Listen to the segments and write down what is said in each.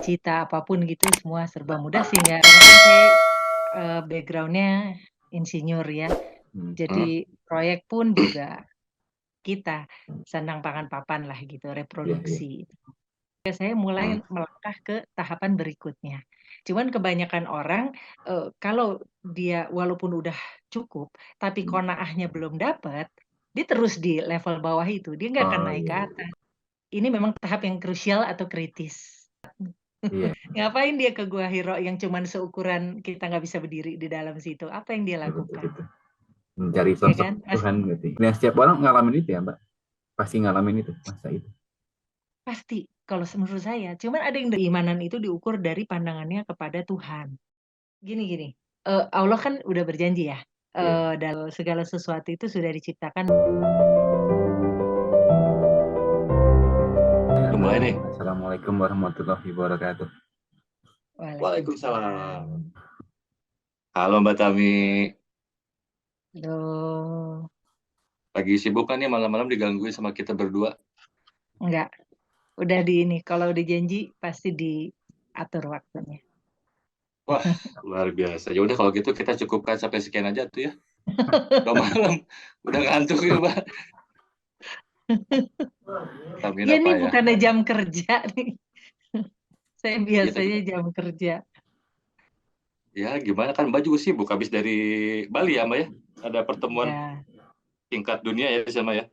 cita-cita apapun gitu semua serba mudah sehingga karena kan saya background-nya insinyur ya. Jadi proyek pun juga kita sandang pangan papan lah gitu, reproduksi. Saya mulai melangkah ke tahapan berikutnya. Cuman kebanyakan orang kalau dia walaupun udah cukup, tapi qanaahnya belum dapat, dia terus di level bawah itu, dia nggak akan naik ke atas. Ini memang tahap yang krusial atau kritis. Iya, Ngapain dia ke Gua Hiro yang cuman seukuran kita nggak bisa berdiri di dalam situ? Apa yang dia ya betul lakukan? itu. Mencari Ya sosok kan? Tuhan berarti. Nah, setiap orang ngalamin itu ya, Mbak. Pasti ngalamin itu masa itu. Pasti, kalau menurut saya. Cuman ada yang keimanan itu diukur dari pandangannya kepada Tuhan. Gini, Allah kan udah berjanji ya, Iya. dalam segala sesuatu itu sudah diciptakan. Ya, Mulai nih. Assalamualaikum warahmatullahi wabarakatuh. Waalaikumsalam. Halo Mbak Tami. Loh, Lagi sibuk kan nih malam-malam digangguin sama kita berdua? enggak, udah di ini, kalau udah janji pasti diatur waktunya. Wah, luar biasa. Ya udah kalau gitu kita cukupkan sampai sekian aja tuh ya. Udah malam, udah ngantuk ya Mbak. Amin Ya apa nih ya? bukannya jam kerja nih. Saya Ya, biasanya jam kerja. ya gimana kan Mbak juga sibuk habis dari Bali ya Mbak ya? Ada pertemuan Ya, tingkat dunia ya sama ya?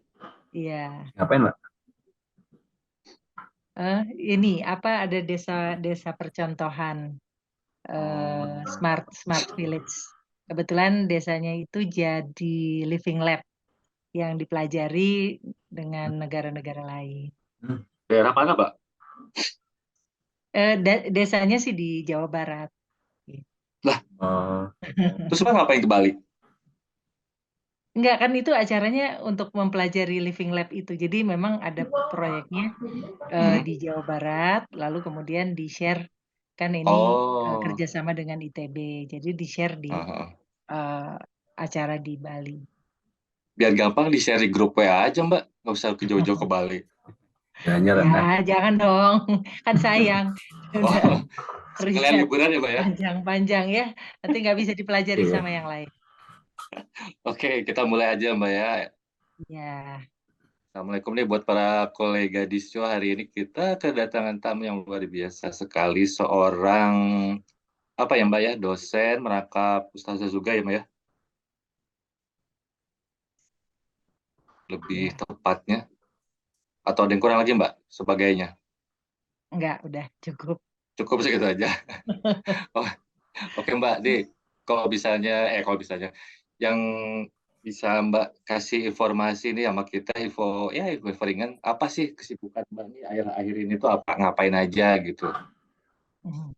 iya. Ngapain, Mbak? Ini apa ada desa percontohan smart village. Kebetulan desanya itu jadi living lab yang dipelajari dengan negara-negara lain. Daerah mana Mbak? Desanya sih di Jawa Barat. Lah, Oh, terus Mbak ngapain ke Bali? Enggak, kan itu acaranya untuk mempelajari living lab itu. Jadi memang ada proyeknya di Jawa Barat, lalu kemudian di-share kan ini Oh, kerjasama dengan ITB. Jadi di-share di eh, acara di Bali. biar gampang di-share di grup WA aja Mbak. Nggak usah ke jauh-jauh ke Bali. jalan-jalan. Ya, jangan dong. Kan sayang. Udah Oh, sekalian riset liburan ya Mbak ya? panjang-panjang ya. Nanti nggak bisa dipelajari Iya. sama yang lain. Oke, kita mulai aja Mbak ya. Ya, Assalamualaikum nih buat para kolega di show. Hari ini kita kedatangan tamu yang luar biasa sekali. Seorang, apa ya Mbak ya, dosen, merangkap ustazah juga ya Mbak ya? Lebih ya. tepatnya. Atau ada yang kurang lagi Mbak, sebagainya. Enggak, udah cukup. Cukup segitu aja. Oh, oke Mbak, kalau misalnya, yang bisa Mbak kasih informasi nih sama kita, info ringan, apa sih kesibukan Mbak nih akhir-akhir ini tuh apa, ngapain aja gitu. Hmm,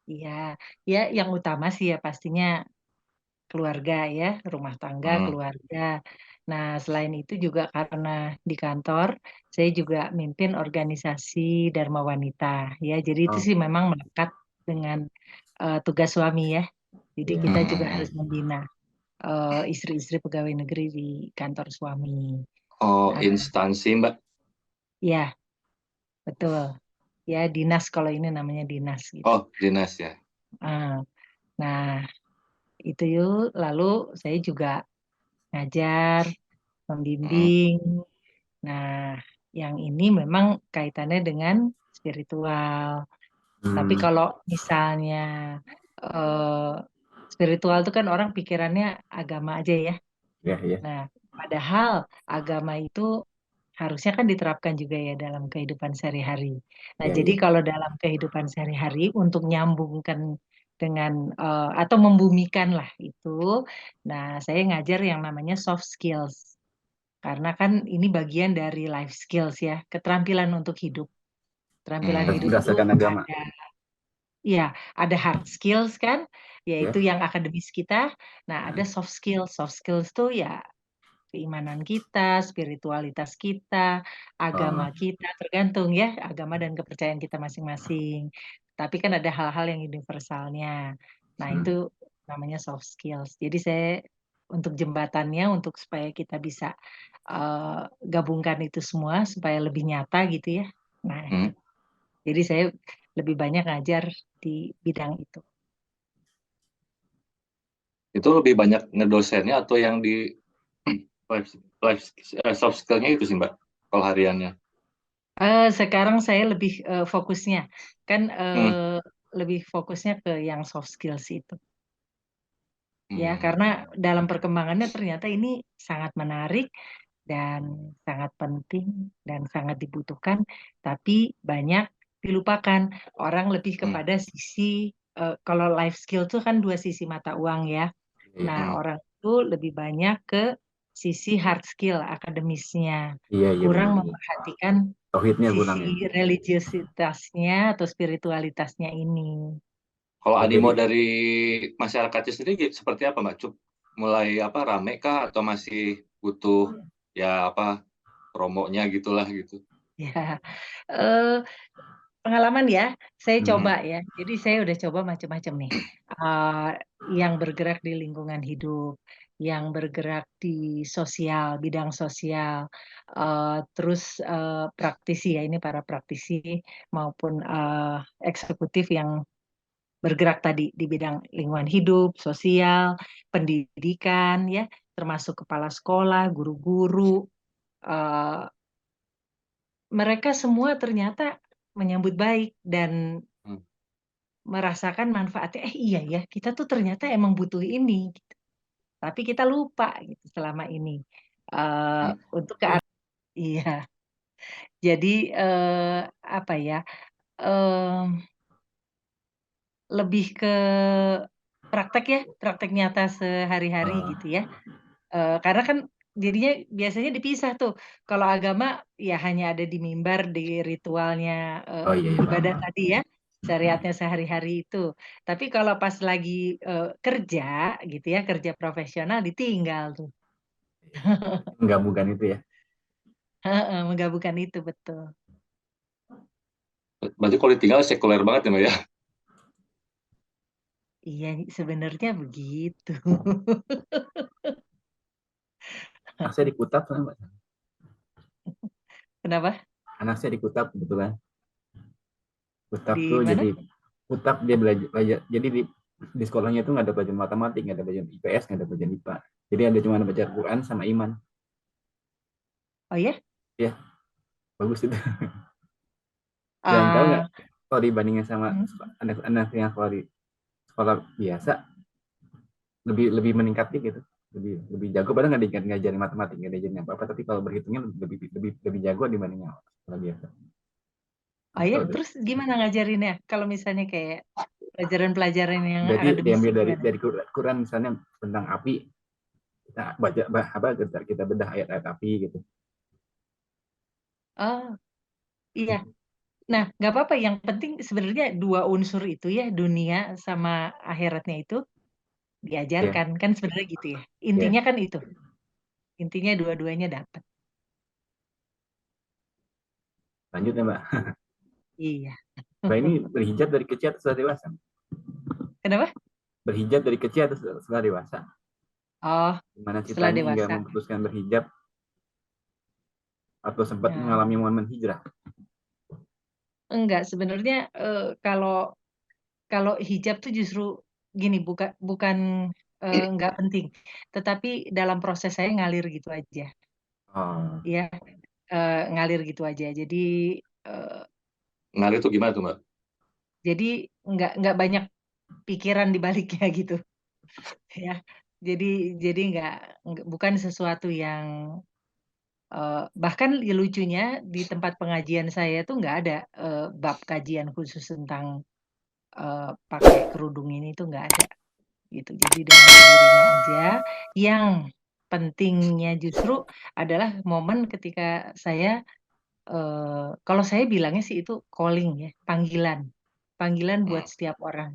Iya, ya yang utama sih ya pastinya keluarga ya, rumah tangga, Hmm. keluarga. Nah, selain itu juga karena di kantor, saya juga mimpin organisasi Dharma Wanita ya. Jadi itu Oh, sih memang melekat dengan tugas suami ya. Jadi iya. kita juga Hmm. harus membina istri-istri pegawai negeri di kantor suami. Oh, Nah, instansi Mbak. ya betul. Ya dinas kalau ini namanya dinas gitu. Oh, dinas ya. Ah, Nah, itu yuk. Lalu saya juga ngajar, Hmm. membimbing. Nah, yang ini memang kaitannya dengan spiritual. Tapi Hmm, kalau misalnya eh, spiritual itu kan orang pikirannya agama aja ya. ya, ya. Nah, padahal agama itu harusnya kan diterapkan juga ya dalam kehidupan sehari-hari. Nah, Ya, jadi ya. kalau dalam kehidupan sehari-hari untuk nyambungkan dengan atau membumikan lah itu, nah saya ngajar yang namanya soft skills. Karena kan ini bagian dari life skills ya, keterampilan untuk hidup. Keterampilan hidup itu Berdasarkan agama. ada, ya, ada hard skills kan, yaitu Ya. yang akademis kita. Nah, ada soft skills. Soft skills tuh ya keimanan kita, spiritualitas kita, agama Oh, kita, tergantung ya agama dan kepercayaan kita masing-masing. Tapi kan ada hal-hal yang universalnya. Nah, itu hmm. namanya soft skills. Jadi saya untuk jembatannya, untuk supaya kita bisa gabungkan itu semua supaya lebih nyata gitu ya. Nah, itu. Hmm. Jadi saya lebih banyak ngajar di bidang itu. Itu lebih banyak ngedosennya atau yang di life, soft skill-nya itu sih Mbak, kalau hariannya? Sekarang saya lebih fokusnya, kan Hmm. lebih fokusnya ke yang soft skills itu. Ya, Hmm. karena dalam perkembangannya ternyata ini sangat menarik dan sangat penting dan sangat dibutuhkan, tapi banyak dilupakan. Orang lebih Hmm. kepada sisi, kalau life skill itu kan dua sisi mata uang ya. Iya, Nah, Hmm. orang itu lebih banyak ke sisi hard skill, akademisnya. iya, iya Kurang benar. Iya. memperhatikan Tauhidnya kurang sisi ya. religiositasnya atau spiritualitasnya ini. Kalau Oh, animo jadi dari masyarakatnya sendiri seperti apa Mbak? Mulai apa, rame kah atau masih butuh ya apa, promonya gitulah gitu? Ya, eh, pengalaman ya, saya Hmm. coba ya. Jadi saya udah coba macam-macam nih. Eh, yang bergerak di lingkungan hidup, yang bergerak di sosial, bidang sosial, terus praktisi ya, ini para praktisi maupun eksekutif yang bergerak tadi di bidang lingkungan hidup, sosial, pendidikan ya, termasuk kepala sekolah, guru-guru. eh, Mereka semua ternyata menyambut baik dan Hmm. merasakan manfaatnya. Iya ya, kita tuh ternyata emang butuh ini, gitu. Tapi kita lupa gitu selama ini. Hmm. Untuk ke iya. Jadi apa ya? eh, Lebih ke praktek ya, praktek nyata sehari-hari gitu ya. Karena kan jadinya biasanya dipisah tuh. Kalau agama ya hanya ada di mimbar, di ritualnya oh iya, iya paham, ibadah paham. tadi ya, syariatnya sehari-hari itu. Tapi kalau pas lagi kerja gitu ya, kerja profesional ditinggal tuh. Menggabungkan itu ya. Heeh, menggabungkan itu betul. Berarti kalau ditinggal sekuler banget ya Mbak ya? Iya, sebenarnya begitu. Anak saya di Kutab, Mbak. Kenapa? Anak saya di Kutab kebetulan. Kutab Di tuh mana? jadi Kutab dia belajar jadi di sekolahnya tuh nggak ada pelajaran matematik, nggak ada pelajaran IPS, nggak ada pelajaran IPA. Jadi ada cuma baca Quran sama iman. Oh ya? Ya, bagus itu. Dan tahu nggak Ah, kalau dibandingin sama hmm. anak-anak yang sekolah biasa lebih lebih meningkat gitu, lebih jago, padahal nggak ngajarin matematik, nggak diajarin apa apa, tapi kalau berhitungnya lebih jago dibanding yang sekolah biasa. Oh ya, Itu tuh. terus gimana ngajarinnya? Kalau misalnya kayak pelajaran-pelajaran yang Jadi akademisnya diambil dari gimana? Quran misalnya tentang api, kita baca apa, kita bedah ayat-ayat api gitu. Oh iya. Nah, nggak apa-apa. Yang penting sebenarnya dua unsur itu ya, dunia sama akhiratnya itu Ya, diajarkan. Kan sebenarnya gitu ya. ya, Intinya kan itu. Intinya dua-duanya dapat. lanjut ya Mbak. Iya. Mbak ini berhijab dari kecil atau sudah dewasa? Kenapa? Berhijab dari kecil atau sudah dewasa? Oh, Gimana setelah ceritanya hingga dewasa. memutuskan berhijab atau sempat Nah, mengalami momen hijrah? enggak, sebenarnya kalau kalau hijab tuh justru gini, bukan bukan nggak penting, tetapi dalam proses saya ngalir gitu aja, Oh, ya ngalir gitu aja. Eh, Ngalir itu gimana tuh Mbak? jadi nggak banyak pikiran di baliknya gitu, ya. Jadi bukan sesuatu yang bahkan lucunya di tempat pengajian saya tuh nggak ada bab kajian khusus tentang pakai kerudung ini tuh nggak ada. Gitu. Jadi dengan sendirinya aja. Yang pentingnya justru adalah momen ketika saya, kalau saya bilangnya sih itu calling ya, panggilan, panggilan buat Hmm. setiap orang.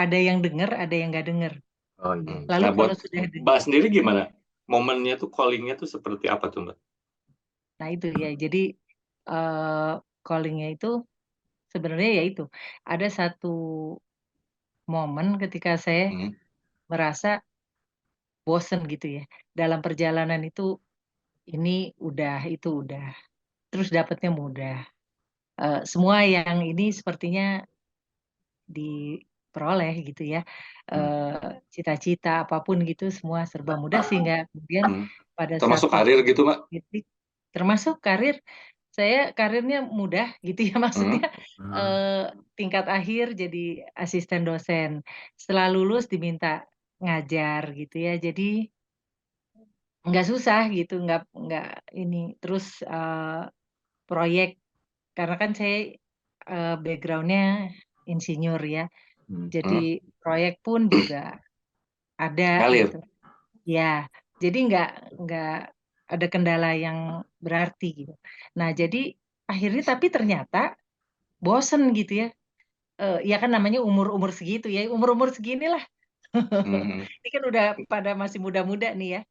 Ada yang dengar, ada yang nggak dengar. oh iya, Hmm. iya. Lalu Nah buat kalau sudah dengar, Mbak sendiri gimana? Momennya tuh, callingnya tuh seperti apa tuh Mbak? nah itu ya. Jadi eh, callingnya itu sebenarnya ya itu ada satu momen ketika saya Hmm. merasa bosen gitu ya. Dalam perjalanan itu ini udah, itu udah. Terus dapatnya mudah. semua yang ini sepertinya diperoleh gitu ya. Cita-cita apapun gitu semua serba mudah sehingga kemudian pada Termasuk satu karir gitu, Mbak? titik, termasuk karir, saya karirnya mudah gitu ya, maksudnya tingkat akhir jadi asisten dosen. Setelah lulus diminta ngajar gitu ya, jadi nggak susah gitu, nggak ini. Terus proyek, karena kan saya background-nya insinyur ya, jadi proyek pun juga ada Ngalir. gitu. Ya, jadi nggak ada kendala yang berarti gitu. Nah, jadi akhirnya tapi ternyata bosen gitu ya. Ya kan namanya umur-umur segitu ya, umur-umur seginilah. Ini kan udah pada masih muda-muda nih ya.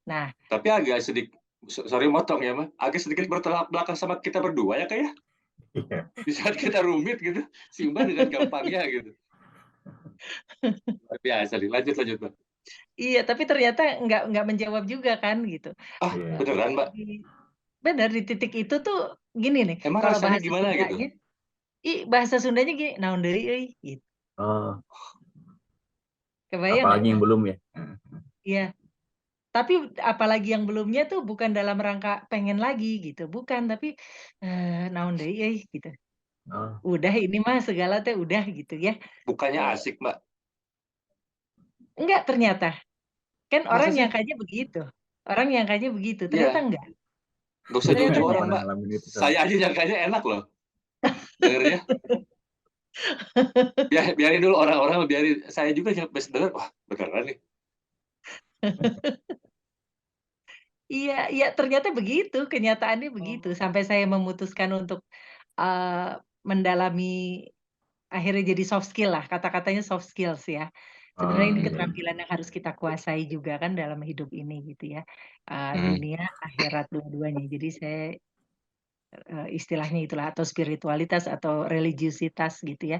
Nah, Tapi agak sedikit, sorry motong ya, Mbak, agak sedikit bertolak belakang sama kita berdua ya, kayak di saat kita rumit gitu, si Mbak dengan gampangnya gitu. Luar biasa nih, lanjut, Mbak. iya, tapi ternyata nggak menjawab juga kan gitu. Ah, beneran, Mbak? Bener, di titik itu tuh gini nih, Emang kalau rasanya bahasa gimana gitu? Sundanya, bahasa Sundanya gini, naon deui euy, gitu. Oh, Kebayang nggak? apalagi yang belum ya. Iya. Tapi apalagi yang belumnya tuh bukan dalam rangka pengen lagi gitu, bukan, tapi naon deui euy gitu. Oh, Udah ini mah segala teh udah gitu ya. Bukannya asik, Mbak? Enggak ternyata. Kan Masa orang sih? nyangkanya begitu. Orang nyangkanya begitu, ternyata Iya, enggak. nggak usah Ternyata jauh-jauh belum orang, enggak. pernah Mbak. ngalamin itu Saya soalnya. aja nyangkanya enak loh dengernya. Biarin dulu orang-orang, biarin. Saya juga pas denger, wah beneran nih. Iya, iya ternyata begitu, kenyataannya begitu. Sampai saya memutuskan untuk mendalami, akhirnya jadi soft skill lah, kata-katanya soft skills ya. Sebenarnya ini keterampilan yang harus kita kuasai juga kan dalam hidup ini gitu ya. Dunia, akhirat dua-duanya. Jadi saya istilahnya itulah, atau spiritualitas atau religiusitas gitu ya.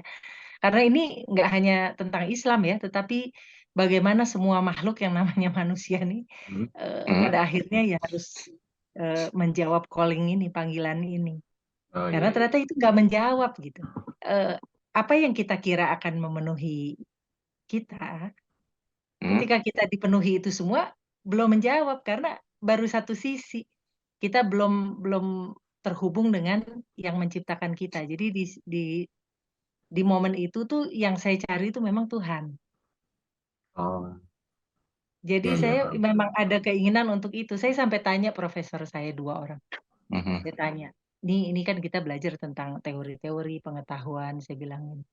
Karena ini nggak hanya tentang Islam ya, tetapi bagaimana semua makhluk yang namanya manusia nih pada akhirnya ya harus menjawab calling ini, panggilan ini. Oh, Karena iya, iya. ternyata itu nggak menjawab gitu. Apa yang kita kira akan memenuhi kita, ketika kita dipenuhi itu semua, belum menjawab karena baru satu sisi. Kita belum belum terhubung dengan yang menciptakan kita. Jadi di momen itu tuh yang saya cari itu memang Tuhan. Oh, Jadi iya, iya, saya paham. memang ada keinginan untuk itu. Saya sampai tanya profesor saya 2 orang. Saya tanya, ini kan kita belajar tentang teori-teori pengetahuan, saya bilang ini.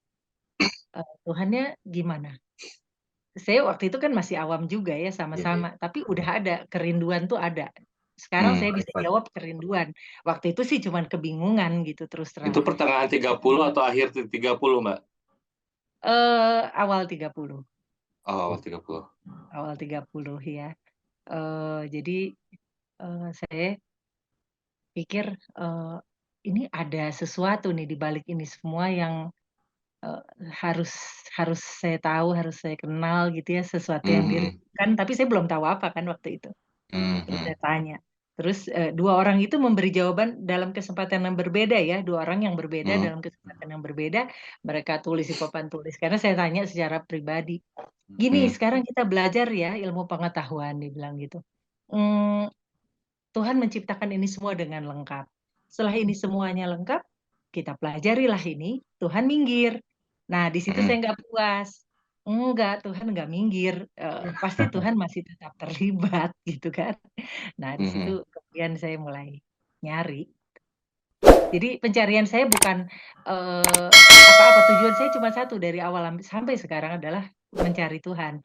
Tuhannya gimana? Saya waktu itu kan masih awam juga ya Iya, sama-sama, iya. tapi udah ada, kerinduan tuh ada. Sekarang saya bisa Sifat. jawab kerinduan. Waktu itu sih cuman kebingungan gitu terus terang. Itu pertengahan 30 atau akhir 30, Mbak? Awal 30. Oh, awal 30. Awal 30 ya. Jadi saya pikir ini ada sesuatu nih di balik ini semua yang Eee, harus harus saya tahu, harus saya kenal gitu ya, sesuatu yang dirindukan, tapi saya belum tahu apa kan waktu itu. Terus saya tanya, terus, 2 orang itu memberi jawaban dalam kesempatan yang berbeda ya, 2 orang yang berbeda dalam kesempatan yang berbeda, mereka tulis di papan tulis, karena saya tanya secara pribadi, "Gini, sekarang kita belajar ya ilmu pengetahuan," dibilang gitu. Mmm, "Tuhan menciptakan ini semua dengan lengkap. Setelah ini semuanya lengkap, kita pelajarilah ini, Tuhan minggir. Nah, di situ saya nggak puas. Enggak, Tuhan nggak minggir, pasti Tuhan masih tetap terlibat gitu kan. Nah, di situ kemudian saya mulai nyari. Jadi pencarian saya bukan, apa-apa, tujuan saya cuma satu dari awal sampai sekarang adalah mencari Tuhan,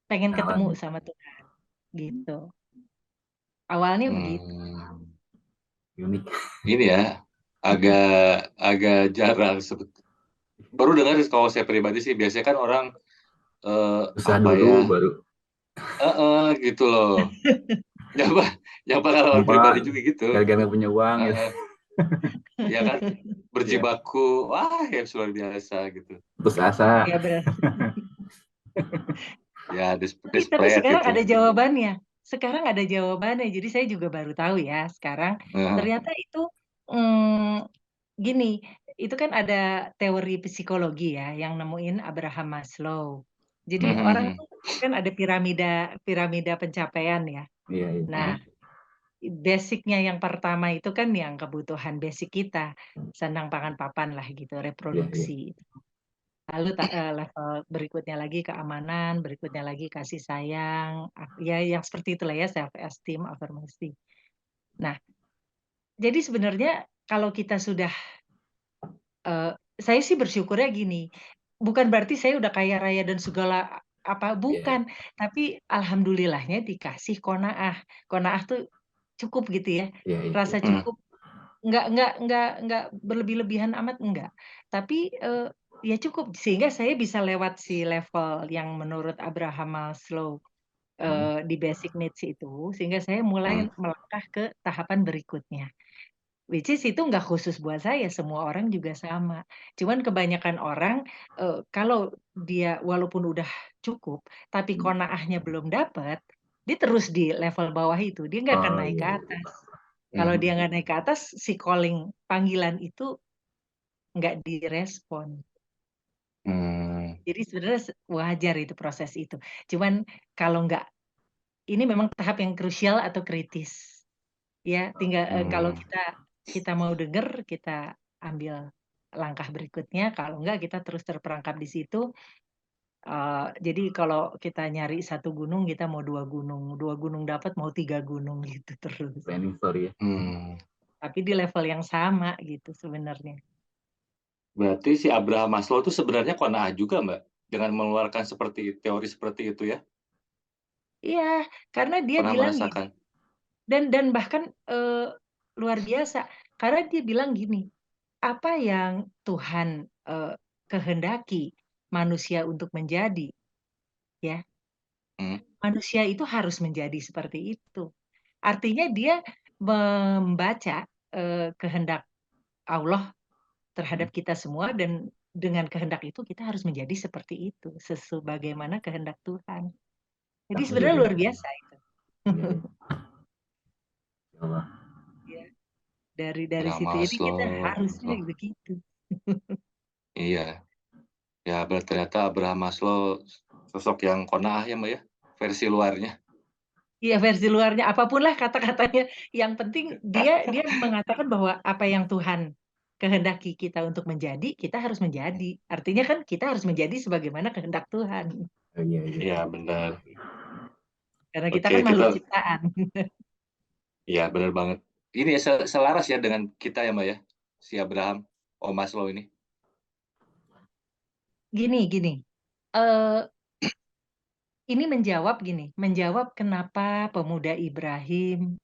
pengen ketemu Kenalan. sama Tuhan, gitu. Awalnya begitu. Unik. Ini ya, agak agak jarang baru dengar kalau saya pribadi sih, biasanya kan orang Usaha apa dulu ya, baru gitu loh. Nyapa nyapa pengalaman pribadi nampak juga gitu. gara-gara nggak punya uang gitu. Ya kan, Iya, berjibaku, wah yang luar biasa gitu. putus asa. Iya benar. Ya, Tapi desperate sekarang gitu. ada jawabannya. Sekarang ada jawabannya. Jadi saya juga baru tahu ya sekarang. Ternyata itu gini, itu kan ada teori psikologi ya yang nemuin Abraham Maslow. Jadi orang Mhm. tuh kan ada piramida piramida pencapaian ya. Iya, iya. Nah, basic-nya yang pertama itu kan yang kebutuhan basic kita, sandang pangan papan lah gitu, Iya, iya. reproduksi. Lalu level berikutnya lagi keamanan, berikutnya lagi kasih sayang, ya yang seperti itulah ya, self esteem, afirmasi. Nah, jadi sebenarnya kalau kita sudah saya sih bersyukurnya gini, bukan berarti saya udah kaya raya dan segala apa, Iya, bukan. Tapi alhamdulillahnya dikasih qanaah. Qanaah tuh cukup gitu ya, iya, iya, iya. rasa cukup, nggak berlebih-lebihan amat, enggak. Tapi, ya cukup sehingga saya bisa lewat si level yang menurut Abraham Maslow, di basic needs itu, sehingga saya mulai Mhm. melangkah ke tahapan berikutnya. Which is itu nggak khusus buat saya, semua orang juga sama. Cuman kebanyakan orang, kalau dia walaupun udah cukup, tapi qanaahnya belum dapat, dia terus di level bawah itu, dia nggak akan Oh, naik iya, ke iya. atas. Kalau dia Mhm. nggak naik ke atas, si calling, panggilan itu nggak direspon. Mmm. Jadi sebenarnya wajar itu proses itu. Cuman kalau nggak ini memang tahap yang krusial atau kritis. Ya, tinggal, kalau Mmm. kita mau denger, kita ambil langkah berikutnya, kalau enggak kita terus terperangkap di situ. Jadi kalau kita nyari satu gunung, kita mau 2 gunung dapat, mau 3 gunung gitu terus. Planning story ya. Mmm. Tapi di level yang sama gitu sebenarnya. Berarti si Abraham Maslow itu sebenarnya qanaah juga, Mbak? Dengan mengeluarkan teori seperti itu ya? Iya, karena dia Pernah bilang gini, merasakan? dan bahkan, luar biasa, karena dia bilang gini, apa yang Tuhan, kehendaki manusia untuk menjadi, ya, Mhm. manusia itu harus menjadi seperti itu. Artinya dia membaca, kehendak Allah terhadap kita semua dan dengan kehendak itu kita harus menjadi seperti itu, sebagaimana kehendak Tuhan. Jadi sebenarnya luar Alhamdulillah. biasa itu. Iya, iya. Ya Allah. Ya, dari Abraham situ. Jadi kita harusnya Maslow. begitu. Iya. Ya, ternyata Abraham Maslow sosok yang qanaah ya, Mbak, ya? Versi luarnya. Iya, versi luarnya, apapun lah kata-katanya, yang penting dia mengatakan bahwa apa yang Tuhan kehendaki kita untuk menjadi, kita harus menjadi. Artinya kan kita harus menjadi sebagaimana kehendak Tuhan, Oh, iya, iya. Iya, benar. karena kita Oke, kan makhluk kita ciptaan. iya, benar banget. Ini ya selaras ya dengan kita ya, Mbak, ya? Si Abraham, Maslow ini? Gini, eee, ini menjawab kenapa pemuda Ibrahim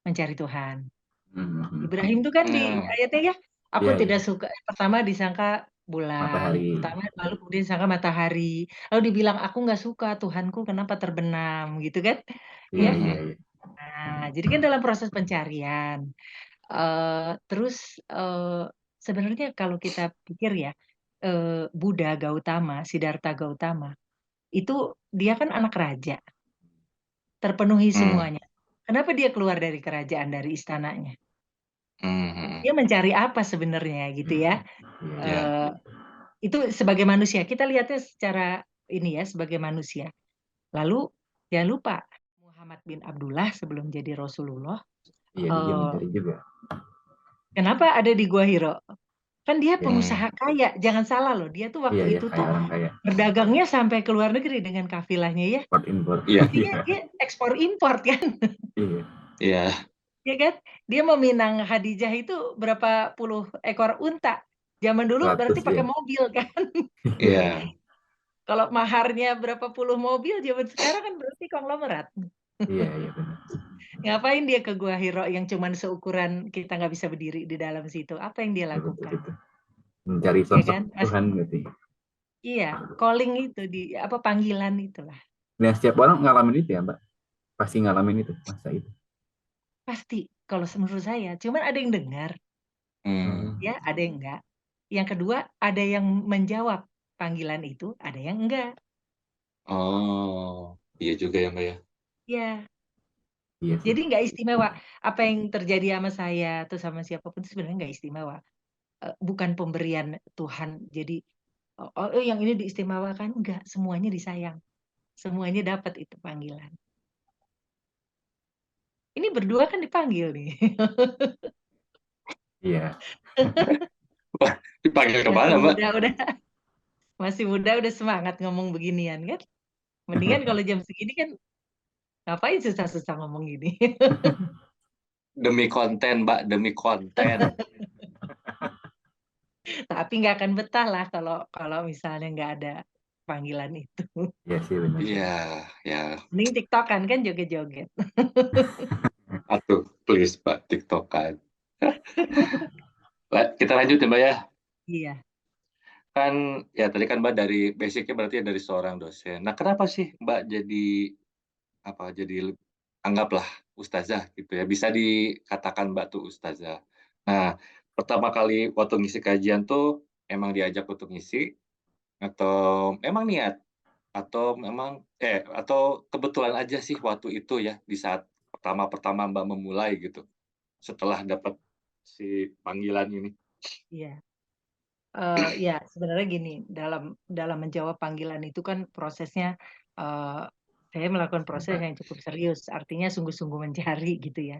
mencari Tuhan. Mhm. Ibrahim tuh kan di Nah, ayatnya ya, aku Iya, iya. tidak suka pertama disangka bulan, Matahari. pertama lalu kemudian disangka matahari, lalu dibilang, "Aku nggak suka Tuhanku kenapa terbenam," gitu kan, Iya, ya. iya, mhm. iya. Nah, jadi kan dalam proses pencarian, terus, sebenarnya kalau kita pikir ya, Buddha Gautama, Siddhartha Gautama, itu dia kan anak raja, terpenuhi Mmm. semuanya. Kenapa dia keluar dari kerajaan, dari istananya? Mhm. Dia mencari apa sebenarnya gitu ya, Iya, iya. Iya. eee, itu sebagai manusia, kita lihatnya secara ini ya, sebagai manusia. Lalu jangan lupa Muhammad bin Abdullah sebelum jadi Rasulullah, Iya, dia eee, mencari juga. kenapa ada di Gua Hiro? Kan dia Iya, Mmm. pengusaha kaya, jangan salah loh, dia tuh iya, waktu iya, itu tuh kayak orang kaya. berdagangnya sampai ke luar negeri dengan kafilahnya ya, Import import. Iya, artinya dia ekspor import kan, Iya. iya, ya kan? Dia meminang Khadijah itu berapa puluh ekor unta, zaman dulu 100 berarti pakai ya. mobil kan. iya, Kalau maharnya berapa puluh mobil, zaman sekarang kan berarti konglomerat. Iya, iya, benar. Ngapain dia ke Gua Hiro yang cuman seukuran kita nggak bisa berdiri di dalam situ, apa yang dia Betul, betul, lakukan, betul. Mencari ya sosok kan? Tuhan gitu ya. Iya, calling itu apa, panggilan itulah. Nah, setiap orang ngalamin itu ya, Mbak. Pasti ngalamin itu, masa itu. Pasti, kalau menurut saya, cuman ada yang dengar, mmm. Hmm. ya, ada yang enggak. Yang kedua, ada yang menjawab panggilan itu, ada yang enggak. Oh, iya juga ya, Mbak, ya? Iya, Iya sih. jadi nggak istimewa. Apa yang terjadi sama saya atau sama siapapun itu sebenarnya nggak istimewa. bukan pemberian Tuhan. Jadi yang ini diistimewakan, enggak, semuanya disayang. Semuanya dapat itu panggilan. Ini berdua kan dipanggil nih. Iya. Wah, dipanggil kemana, Mbak? Masih muda udah semangat ngomong beginian kan. Mendingan kalau jam segini kan ngapain susah-susah ngomong gini. Demi konten, Mbak, demi konten. Tapi nggak akan betah lah kalau misalnya nggak ada panggilan itu. Iya sih benar. Iya, ya. Mending TikTokan kan joget-joget. Atuh, please, Mbak, TikTokan. Kita lanjut ya, Mbak ya. Iya. Kan ya tadi kan Mbak dari basicnya berarti dari seorang dosen. Nah, kenapa sih Mbak jadi anggaplah ustazah gitu ya. Bisa dikatakan Mbak tuh ustazah. Nah, pertama kali waktu ngisi kajian tuh emang diajak untuk ngisi atau memang niat atau kebetulan aja sih waktu itu ya di saat pertama Mbak memulai gitu setelah dapat si panggilan ini. Iya. Ya sebenarnya gini, dalam menjawab panggilan itu kan prosesnya, saya melakukan proses yang cukup serius, artinya sungguh-sungguh mencari gitu ya.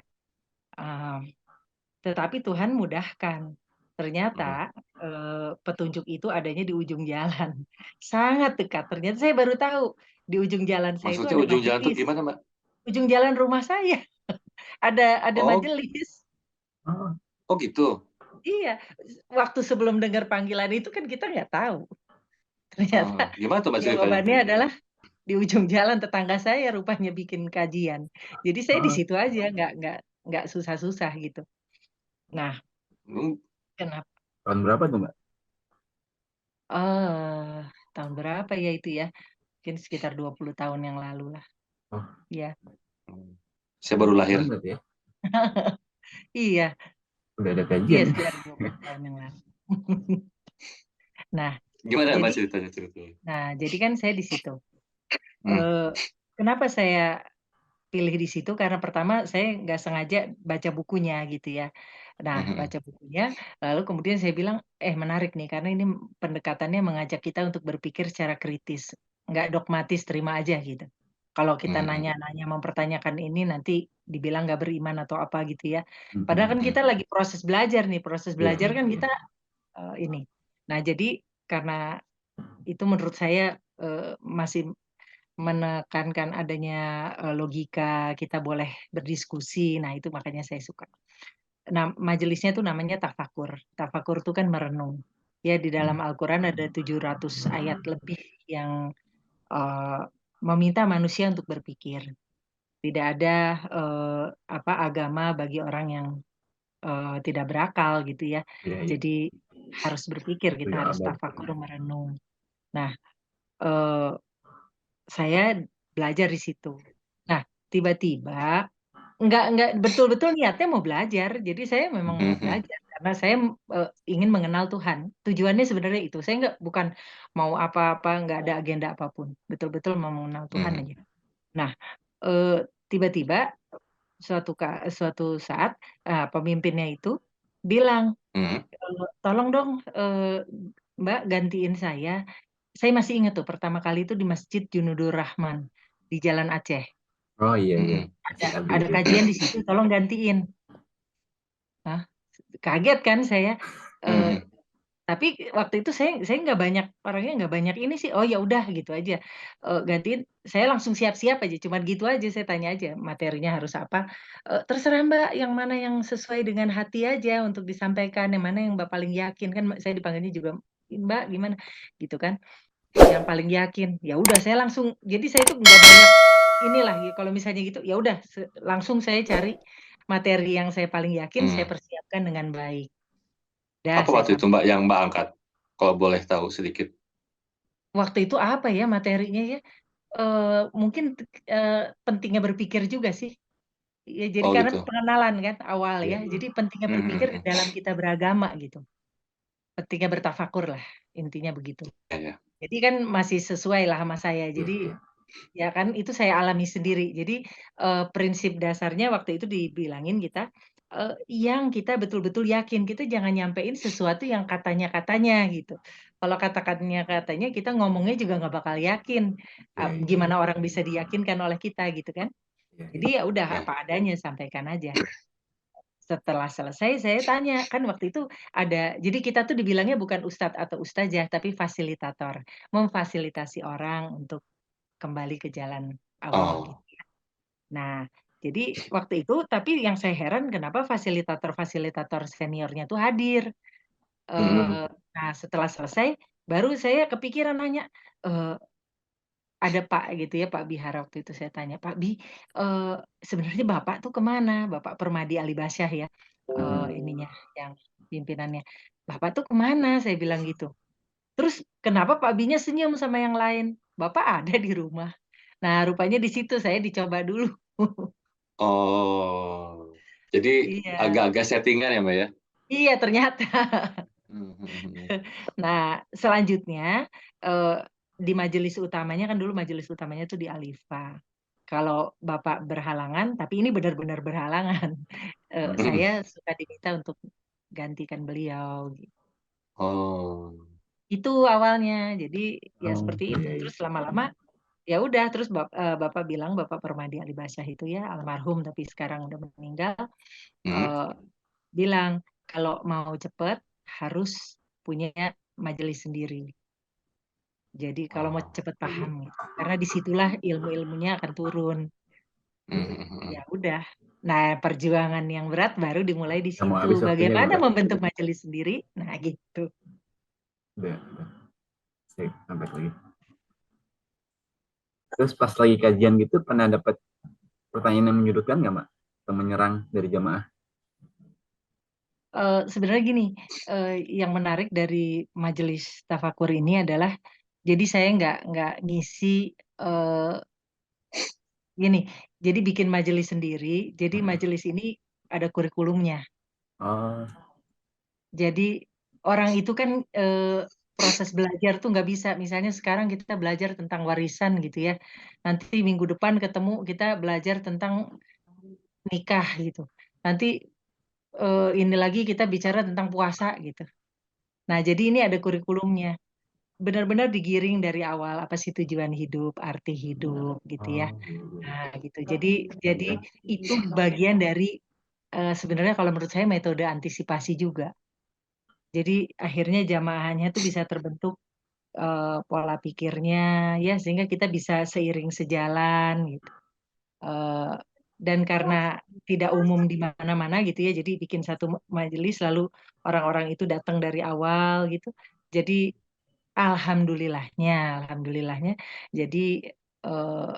Tetapi Tuhan mudahkan. Ternyata petunjuk itu adanya di ujung jalan, sangat dekat. Ternyata saya baru tahu di ujung jalan saya itu Maksudnya ada ujung jalan tuh majelis, gimana, Mbak? ujung jalan rumah saya ada Oh, majelis. oh gitu. Iya, waktu sebelum dengar panggilan itu kan kita nggak tahu. Ternyata Gimana tuh Mbak ceritanya? jawabannya adalah di ujung jalan tetangga saya rupanya bikin kajian. Jadi saya di situ aja, nggak susah-susah gitu. Nah, Hmm, kenapa? Tahun berapa tuh Mbak? Tahun berapa ya itu ya? Mungkin sekitar 20 tahun yang lalu lah. Oh, Ya. Saya baru lahir. berarti ya. Iya, Udah ada iya kajian. sekitar 20 tahun yang lalu. Nah, Gimana Mbak jadi ceritanya? jadi kan saya di situ. Hmm. Kenapa saya pilih di situ? Karena pertama saya nggak sengaja baca bukunya gitu ya. Nah, baca bukunya, lalu kemudian saya bilang, menarik nih karena ini pendekatannya mengajak kita untuk berpikir secara kritis, nggak dogmatis terima aja gitu. Kalau kita nanya-nanya mempertanyakan ini nanti dibilang nggak beriman atau apa gitu ya. Padahal kan kita lagi proses belajar nih, proses belajar kan kita ini. Nah, jadi karena itu menurut saya masih menekankan adanya logika, kita boleh berdiskusi. Nah, itu makanya saya suka. Nah, majelisnya tuh namanya tafakur. Tafakur itu kan merenung. Ya, di dalam Al-Qur'an ada 700 ayat lebih yang meminta manusia untuk berpikir. Tidak ada agama bagi orang yang tidak berakal gitu ya. Iya. Jadi harus berpikir, kita Udah harus abad. tafakur merenung. Nah, saya belajar di situ. Nah, tiba-tiba nggak betul-betul niatnya mau belajar. Jadi saya memang mau belajar karena saya ingin mengenal Tuhan. Tujuannya sebenarnya itu. Saya bukan mau apa-apa, nggak ada agenda apapun. Betul-betul mau mengenal Tuhan aja. Nah, tiba-tiba suatu saat pemimpinnya itu bilang, tolong dong Mbak gantiin saya. Saya masih ingat tuh pertama kali itu di Masjid Junudur Rahman di Jalan Aceh. Oh iya. Ada kajian di situ, tolong gantiin. Hah? Kaget kan saya. Tapi waktu itu saya nggak banyak orangnya nggak banyak ini sih. Oh ya udah gitu aja. Gantiin. Saya langsung siap-siap aja. Cuman gitu aja saya tanya aja materinya harus apa. Terserah Mbak yang mana yang sesuai dengan hati aja untuk disampaikan. Yang mana yang Mbak paling yakin kan saya dipanggilnya juga Mbak gimana gitu kan. Yang paling yakin. Ya udah saya langsung. Jadi saya itu nggak banyak inilah kalau misalnya gitu. Ya udah langsung saya cari materi yang saya paling yakin saya persiapkan dengan baik. Dah Apa saya waktu itu Mbak yang Mbak angkat? Kalau boleh tahu sedikit. waktu itu apa ya materinya ya? Mungkin pentingnya berpikir juga sih. Ya jadi Oh karena gitu. pengenalan kan awal ya. Iya. Jadi pentingnya berpikir dalam kita beragama gitu. Pentingnya bertafakur lah intinya begitu. Ya. Jadi kan masih sesuai lah sama saya. Jadi ya kan itu saya alami sendiri. Jadi prinsip dasarnya waktu itu dibilangin kita yang kita betul-betul yakin. Kita jangan nyampein sesuatu yang katanya-katanya gitu. Kalau kata-katanya kita ngomongnya juga nggak bakal yakin. Gimana orang bisa diyakinkan oleh kita gitu kan? Jadi ya udah apa adanya, sampaikan aja. Setelah selesai saya tanya, kan waktu itu jadi kita tuh dibilangnya bukan ustadz atau ustazah, tapi fasilitator, memfasilitasi orang untuk kembali ke jalan Allah Oh. gitu. Nah, jadi waktu itu, tapi yang saya heran kenapa fasilitator seniornya tuh hadir. Nah, setelah selesai, baru saya kepikiran nanya, ada Pak gitu ya, Pak Bihara waktu itu saya tanya, Pak Bi, sebenarnya Bapak tuh kemana? Bapak Permadi Alibasyah ya, ininya, yang pimpinannya. Bapak tuh kemana? Saya bilang gitu. Terus kenapa Pak Binya senyum sama yang lain? Bapak ada di rumah. Nah, rupanya di situ saya dicoba dulu. Oh, jadi Iya, agak-agak settingan ya, Mbak ya? iya ternyata. Hmm. Nah, selanjutnya di majelis utamanya kan dulu majelis utamanya tuh di Alifa. Kalau Bapak berhalangan, tapi ini benar-benar berhalangan, saya suka diminta untuk gantikan beliau. Oh. Itu awalnya. Jadi ya seperti itu. Iya. Terus lama-lama ya udah. Terus Bapak bilang, Bapak Permadi Alibasyah itu ya almarhum tapi sekarang udah meninggal. Bilang kalau mau cepet harus punya majelis sendiri. Jadi kalau mau cepet paham gitu. Karena disitulah ilmu-ilmunya akan turun. Ya udah. Nah, perjuangan yang berat baru dimulai di Kamu situ. habis waktunya nih, Bagaimana Mbak. membentuk majelis sendiri? Nah, gitu. Udah. Saya sampai lagi. Terus pas lagi kajian gitu, pernah dapat pertanyaan yang menyudutkan nggak, Mbak? Atau menyerang dari jamaah? Sebenarnya gini, yang menarik dari majelis tafakur ini adalah, jadi saya nggak ngisi gini, jadi bikin majelis sendiri. Jadi majelis ini ada kurikulumnya. Oh, Jadi orang itu kan proses belajar tuh nggak bisa. Misalnya sekarang kita belajar tentang warisan gitu ya. Nanti minggu depan ketemu kita belajar tentang nikah gitu. Nanti ini lagi kita bicara tentang puasa gitu. Nah, jadi ini ada kurikulumnya. Benar-benar digiring dari awal apa sih tujuan hidup, arti hidup gitu ya. Nah, gitu. Jadi itu bagian dari sebenarnya kalau menurut saya metode antisipasi juga. Jadi akhirnya jamaahnya tuh bisa terbentuk pola pikirnya ya sehingga kita bisa seiring sejalan gitu. Eh, dan karena tidak umum di mana-mana gitu ya, jadi bikin satu majelis lalu orang-orang itu datang dari awal gitu. Jadi alhamdulillahnya, jadi eh,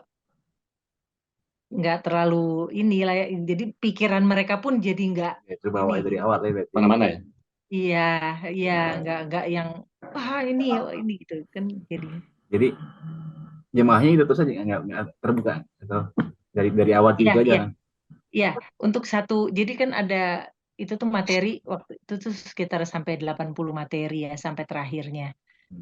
nggak terlalu ini lah ya. Jadi pikiran mereka pun jadi nggak itu ini bawa dari gitu. awal ya, berarti. Mana-mana ya? Iya, iya, nggak yang wah ini gitu kan jadinya. Jadi jemaahnya itu terus aja nggak terbuka atau dari awal Iya, gitu aja iya, kan? iya. Untuk satu, jadi kan ada itu tuh materi waktu itu tuh sekitar sampai 80 materi ya sampai terakhirnya.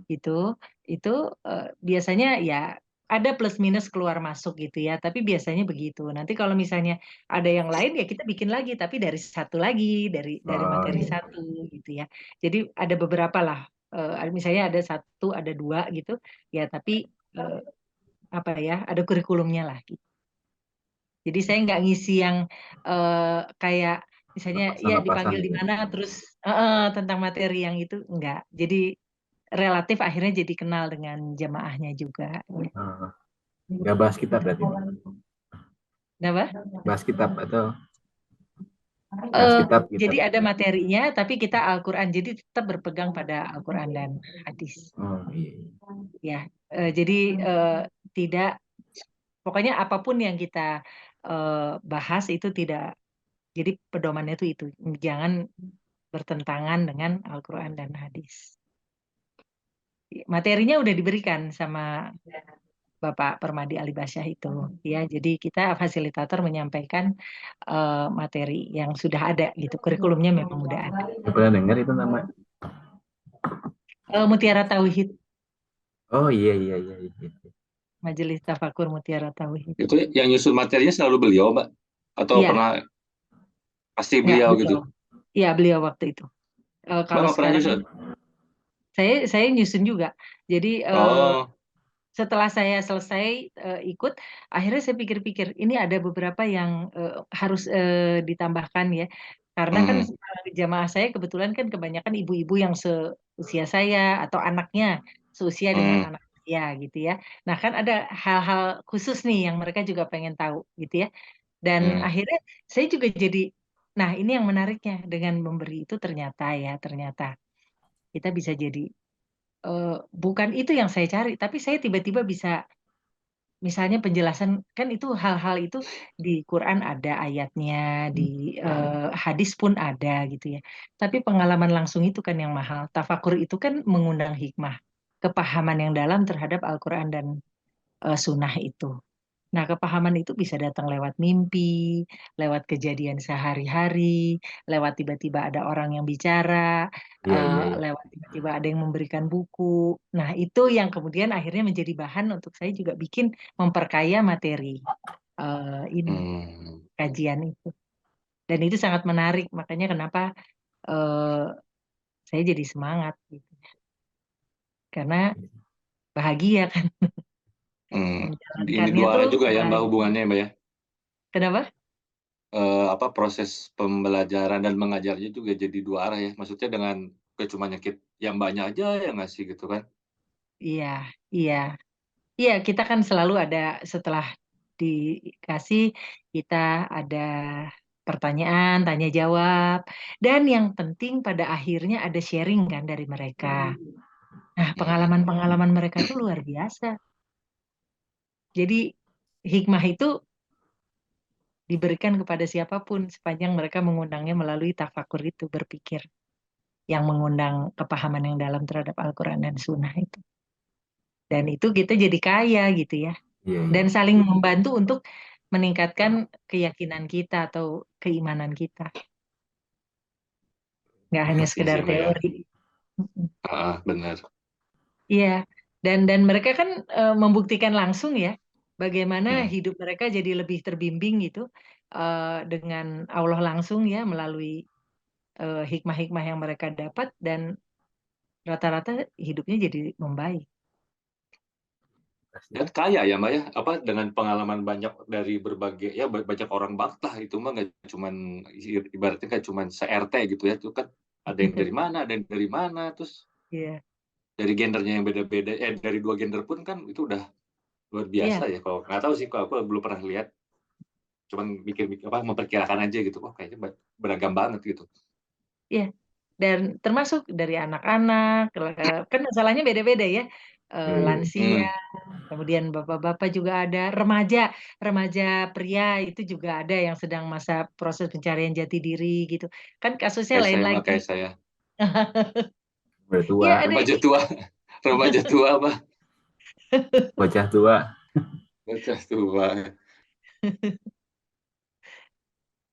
Itu itu biasanya ya ada plus minus keluar masuk gitu ya, tapi biasanya begitu. Nanti kalau misalnya ada yang lain ya kita bikin lagi, tapi dari satu lagi, dari Oh materi iya. satu gitu ya. Jadi ada beberapa lah, misalnya ada satu, ada dua gitu, ya tapi eh, apa ya, ada kurikulumnya lah. Gitu. Jadi saya nggak ngisi yang kayak misalnya ya Lepasan-lepasan dipanggil di gitu. mana terus tentang materi yang itu enggak. Jadi relatif akhirnya jadi kenal dengan jamaahnya juga. Nggak bahas kitab berarti, Mbak. Kenapa? Bahas kitab atau bahas kitab Jadi kitab. ada materinya, tapi kita Al-Quran. Jadi tetap berpegang pada Al-Quran dan hadis. Oh iya. Ya, jadi tidak, pokoknya apapun yang kita bahas itu tidak. Jadi pedomannya itu jangan bertentangan dengan Al-Quran dan hadis. Materinya udah diberikan sama Bapak Permadi Alibasyah itu, ya. Jadi kita fasilitator menyampaikan materi yang sudah ada gitu. Kurikulumnya memang udah ada. Nggak pernah dengar itu nama. Mutiara Tauhid, Oh iya iya iya. Iya. Majelis Tafakur Mutiara Tauhid. Itu yang nyusun materinya selalu beliau, Mbak? Atau Iya, pernah? Pasti Nggak, beliau gitu. beliau. Iya, beliau waktu itu. Mbak Kalau nggak pernah sekarang nyusun? saya nyusun juga. Jadi Oh, setelah saya selesai ikut, akhirnya saya pikir-pikir ini ada beberapa yang harus ditambahkan ya. Karena kan mhm, jamaah saya kebetulan kan kebanyakan ibu-ibu yang seusia saya atau anaknya seusia dengan mhm, anak saya gitu ya. Nah kan ada hal-hal khusus nih yang mereka juga pengen tahu gitu ya. Dan mhm, akhirnya saya juga jadi, nah ini yang menariknya dengan memberi itu ternyata kita bisa jadi bukan itu yang saya cari, tapi saya tiba-tiba bisa misalnya penjelasan kan itu hal-hal itu di Quran ada ayatnya, di hadis pun ada gitu ya. Tapi pengalaman langsung itu kan yang mahal. Tafakur itu kan mengundang hikmah, kepahaman yang dalam terhadap Al-Quran dan sunnah itu. Nah, kepahaman itu bisa datang lewat mimpi, lewat kejadian sehari-hari, lewat tiba-tiba ada orang yang bicara, Iya, iya, iya. lewat tiba-tiba ada yang memberikan buku. Nah, itu yang kemudian akhirnya menjadi bahan untuk saya juga bikin memperkaya materi ini mmm, kajian itu. Dan itu sangat menarik, makanya kenapa eh, saya jadi semangat gitu. Karena bahagia kan mmm, ini menjalankannya dua tuh arah juga ya, Mbak, bahagia. hubungannya, Mbak, ya? Kenapa? Apa, proses pembelajaran dan mengajarnya juga jadi dua arah ya? Maksudnya dengan bukan cuma nyekit yang Mbaknya aja yang ngasih gitu kan? Iya, iya. Iya, kita kan selalu ada setelah dikasih, kita ada pertanyaan, tanya jawab, dan yang penting pada akhirnya ada sharing kan dari mereka. Nah, Mhm, pengalaman-pengalaman mereka tuh luar biasa. Jadi hikmah itu diberikan kepada siapapun sepanjang mereka mengundangnya melalui tafakur itu berpikir yang mengundang kepahaman yang dalam terhadap Al-Quran dan Sunnah itu. Dan itu kita jadi kaya gitu ya. Iya, iya. Dan saling membantu untuk meningkatkan keyakinan kita atau keimanan kita. Nggak hanya ngerti sekedar sih, Mbak, ya. teori. Mm-mm. Heeh, bener. Iya, dan mereka kan membuktikan langsung ya bagaimana Mhm, hidup mereka jadi lebih terbimbing gitu dengan Allah langsung ya melalui hikmah-hikmah yang mereka dapat dan rata-rata hidupnya jadi membaik. Pasti. dan kaya ya, Mbak, ya, apa, dengan pengalaman banyak dari berbagai ya banyak orang banget lah itu mah nggak cuman ibaratnya nggak cuman se-RT gitu ya, itu kan ada yang dari mana, terus Iya, dari gendernya yang beda-beda dari 2 gender pun kan itu udah luar iya, biasa ya, kalau nggak tahu sih, kalau aku belum pernah lihat, cuman mikir-mikir apa, memperkirakan aja gitu, oh kayaknya beragam banget gitu. iya. Dan termasuk dari anak-anak, kan masalahnya beda-beda ya. Iya, iya. Lansia, Mmm, kemudian bapak-bapak juga ada, remaja, remaja pria itu juga ada yang sedang masa proses pencarian jati diri gitu. Kan kasusnya kayak lain saya mah lagi. kayak saya, Udah tua, Ya ada, remaja tua remaja tua apa, bocah tua. bocah tua.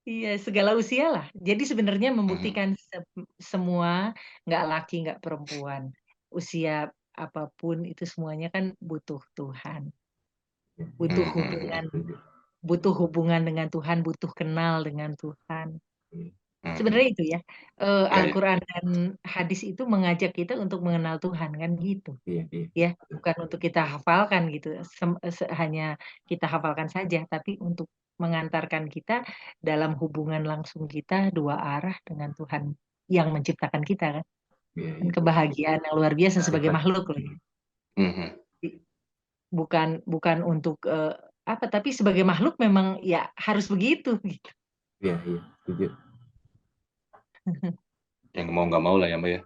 iya segala usia lah. Jadi sebenarnya Mhm, membuktikan semua, nggak laki, nggak perempuan, usia apapun itu semuanya kan butuh Tuhan, butuh mhm, hubungan, mhm, dengan Tuhan, butuh kenal dengan Tuhan. Iya, mhm, Sebenarnya itu ya, iya, iya, Al-Quran dan hadis itu mengajak kita untuk mengenal Tuhan kan gitu. iya, iya. Ya, bukan untuk kita hafalkan gitu, hanya kita hafalkan saja, tapi untuk mengantarkan kita dalam hubungan langsung kita dua arah dengan Tuhan yang menciptakan kita kan. Iya, Dan iya. kebahagiaan yang luar biasa sebagai Sifat. makhluk loh ya. mhm, Bukan bukan untuk apa, tapi sebagai makhluk memang ya harus begitu gitu. Iya, iya. Setuju. yang mau nggak mau lah ya, Mbak, ya.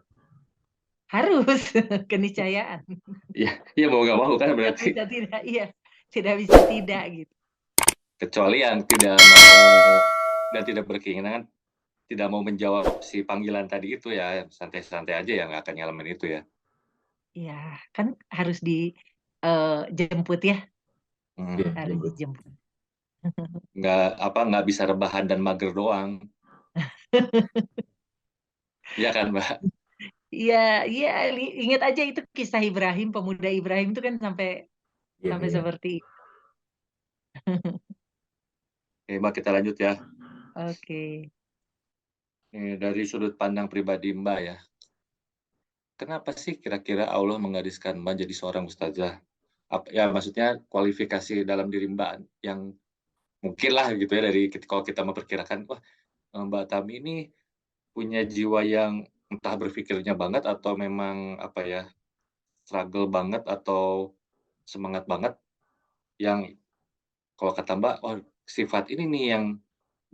Harus keniscayaan. Iya iya mau nggak mau kan Tidak berarti, bisa tidak, iya. Tidak bisa tidak gitu. kecuali yang tidak mau dan tidak berkeinginan, tidak mau menjawab si panggilan tadi itu ya, santai-santai aja ya nggak akan ngalamin itu ya. Ya, kan harus dijemput ya, Mhm, Iya, harus jemput. dijemput. nggak bisa rebahan dan mager doang, iya kan, Mbak? Iya, iya, ingat aja itu kisah Ibrahim, pemuda Ibrahim itu kan sampai Iya, sampai iya. seperti itu. Oke, Mbak, kita lanjut ya. Oke. dari sudut pandang pribadi Mbak ya, kenapa sih kira-kira Allah menggariskan Mbak jadi seorang ustazah? Ya maksudnya kualifikasi dalam diri Mbak yang mungkin lah gitu ya dari kalau kita memperkirakan, wah Mbak Tami ini punya jiwa yang entah berpikirnya banget atau memang apa ya, struggle banget atau semangat banget yang kalau kata Mbak, "Oh, sifat ini nih yang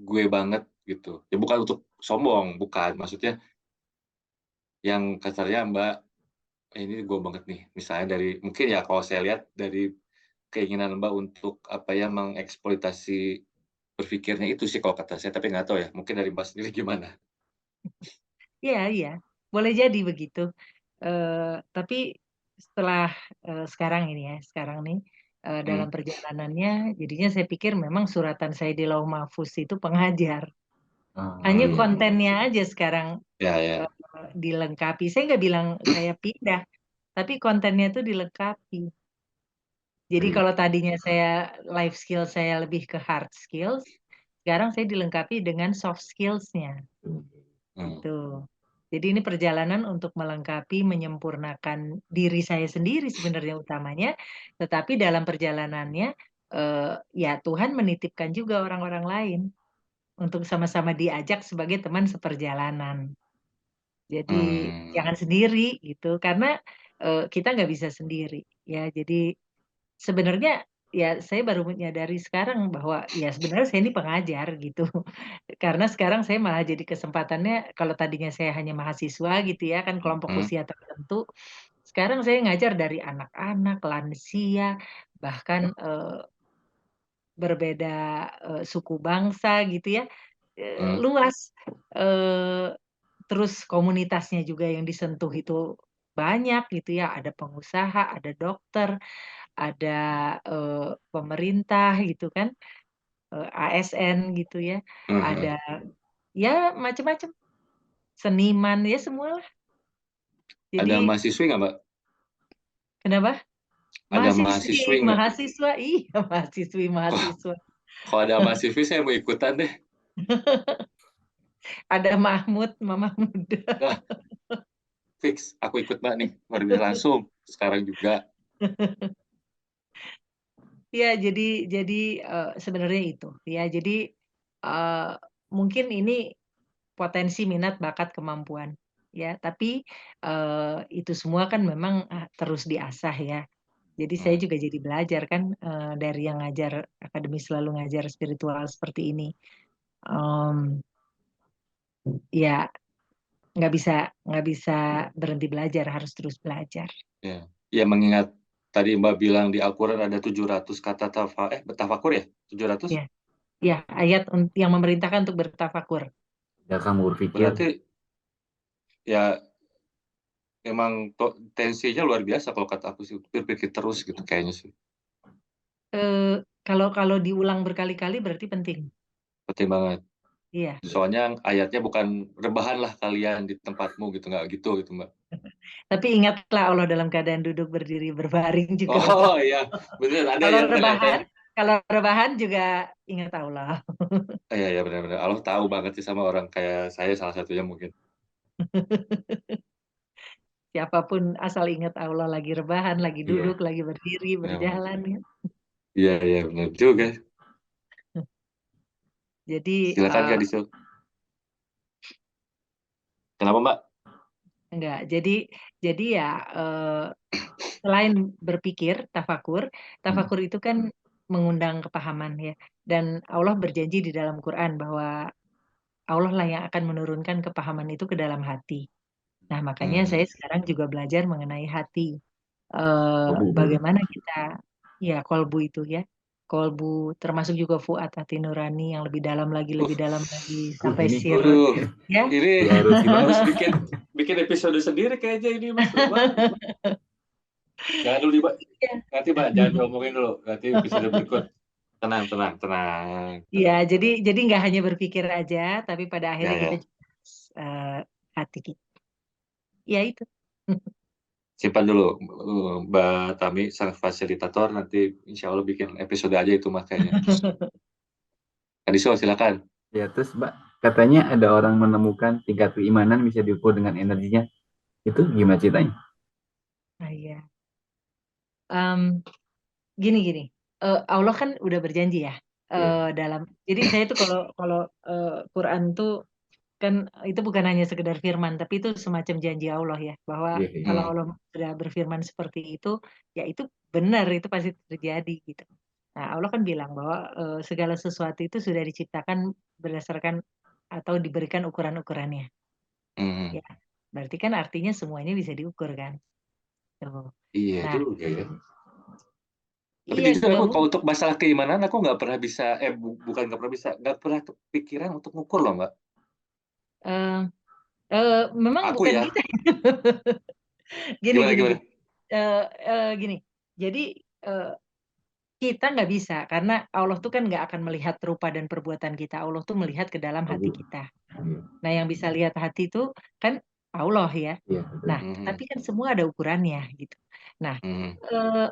gue banget," gitu. Ya bukan untuk sombong, bukan. Maksudnya yang kasarnya Mbak, ini gue banget nih." Misalnya dari mungkin ya kalau saya lihat dari keinginan Mbak untuk apa ya, mengeksploitasi berpikirnya itu sih kalau kata saya, tapi nggak tahu ya, mungkin dari Mbak sendiri gimana? Iya, iya, boleh jadi begitu. Tapi setelah sekarang ini ya, sekarang nih dalam Hmm, perjalanannya, jadinya saya pikir memang suratan saya di Lauh Mahfuz itu pengajar. Hanya hmm, kontennya aja sekarang ya ya, eh, dilengkapi. Saya nggak bilang saya pindah, tapi kontennya itu dilengkapi. Jadi Baik. kalau tadinya saya life skill saya lebih ke hard skills, sekarang saya dilengkapi dengan soft skills-nya. hmm, Gitu. Jadi ini perjalanan untuk melengkapi, menyempurnakan diri saya sendiri sebenarnya utamanya, tetapi dalam perjalanannya ya Tuhan menitipkan juga orang-orang lain untuk sama-sama diajak sebagai teman seperjalanan. Jadi mmm, jangan sendiri gitu, karena kita nggak bisa sendiri ya. Jadi sebenarnya ya saya baru menyadari sekarang bahwa ya sebenarnya saya ini pengajar gitu. Karena sekarang saya malah jadi kesempatannya kalau tadinya saya hanya mahasiswa gitu ya kan kelompok mhm, usia tertentu. Sekarang saya ngajar dari anak-anak, lansia, bahkan berbeda suku bangsa gitu ya. mhm, Luas. Eh, Terus komunitasnya juga yang disentuh itu banyak gitu ya. Ada pengusaha, ada dokter, ada pemerintah gitu kan, ASN gitu ya, ada mhm. ya macam-macam, seniman ya semualah. Ada Jadi mahasiswi nggak, Mbak? kenapa? Ada Mahasiswi, mahasiswi nggak? mahasiswa, iya mahasiswi, Wah, mahasiswa. kalau ada mahasiswi saya mau ikutan deh. Ada Mahmud, Mama Muda. Nah, fix, aku ikut Mbak nih, luar biasa langsung, sekarang juga. Ya, jadi sebenarnya itu ya. Jadi eh, mungkin ini potensi minat bakat kemampuan ya, tapi itu semua kan memang terus diasah ya. Jadi saya Hmm, juga jadi belajar kan dari yang ngajar akademi selalu ngajar spiritual seperti ini. Em, ya nggak bisa nggak bisa berhenti belajar, harus terus belajar. ya. Ya mengingat tadi Mbak bilang di Al-Quran ada 700 kata tafakur ya? 700? Ya, ya ayat yang memerintahkan untuk bertafakur. Ya kamu berpikir, Berarti ya emang tensinya luar biasa kalau kata aku sih, berpikir terus gitu kayaknya sih. Eh, kalau kalau diulang berkali-kali berarti penting. Penting banget. Iya. Soalnya ayatnya bukan rebahan lah kalian di tempatmu gitu, nggak gitu gitu Mbak. Tapi ingatlah Allah dalam keadaan duduk, berdiri, berbaring juga Oh iya, bener ada Kalau yang ternyata rebahan, kalau rebahan juga ingat Allah. iya ya benar-benar Allah tahu banget sih sama orang kayak saya salah satunya mungkin. Siapapun asal ingat Allah lagi rebahan, lagi duduk, iya, lagi berdiri, Benar. berjalan ya. Iya iya benar juga. Jadi Silakan Kak Disul. Kenapa Mbak? enggak. Jadi ya selain berpikir tafakur, Hmm. tafakur itu kan mengundang kepahaman ya. Dan Allah berjanji di dalam Quran bahwa Allah lah yang akan menurunkan kepahaman itu ke dalam hati. Nah, makanya Hmm. saya sekarang juga belajar mengenai hati. Abu. Bagaimana kita, ya kolbu itu ya, kolbu termasuk juga fuad hati nurani yang Uh, lebih dalam lagi sampai Ini sir, Waduh, ya. ini harus gimana? harus bikin bikin episode sendiri kayaknya ini Mas, seru banget. Jangan dulu Mbak, nanti Mbak jangan diomongin dulu, nanti episode berikut. Tenang, tenang, tenang, Iya, tenang. jadi nggak hanya berpikir aja, tapi pada Ya akhirnya kita ya, juga eh, hati kita. Ya itu. simpan dulu Mbak Tami sang fasilitator nanti insya Allah bikin episode aja itu makanya. Kak Disul silakan. Ya terus Mbak, katanya ada orang menemukan tingkat keimanan bisa diukur dengan energinya. Itu gimana ceritanya? Nah, iya. Gini, Allah kan udah berjanji ya Iya, jadi saya tuh kalau kalau Quran tuh kan itu bukan hanya sekedar firman, tapi itu semacam janji Allah ya, bahwa iya, iya. kalau Allah sudah berfirman seperti itu, ya itu benar, itu pasti terjadi gitu. Nah, Allah kan bilang bahwa segala sesuatu itu sudah diciptakan berdasarkan atau diberikan ukuran-ukurannya. Ya, berarti kan artinya semuanya bisa diukur kan. Tuh. Iya Nah, juga ya. Tapi iya jujur nggak aku kalau mungkin. untuk masalah keimanan aku nggak pernah bisa, bukan nggak pernah bisa, nggak pernah kepikiran untuk ngukur loh Mbak. eh, Memang Aku bukan ya, kita. Gini, gimana gini, gimana? gini. Gini. Jadi eh, kita nggak bisa karena Allah tuh kan nggak akan melihat rupa dan perbuatan kita. Allah tuh melihat ke dalam Oh, hati gitu. kita. Iya, Nah, yang bisa lihat hati itu kan Allah ya. iya, betul. Nah, tapi kan semua ada ukurannya gitu. Nah, Mhm. eh,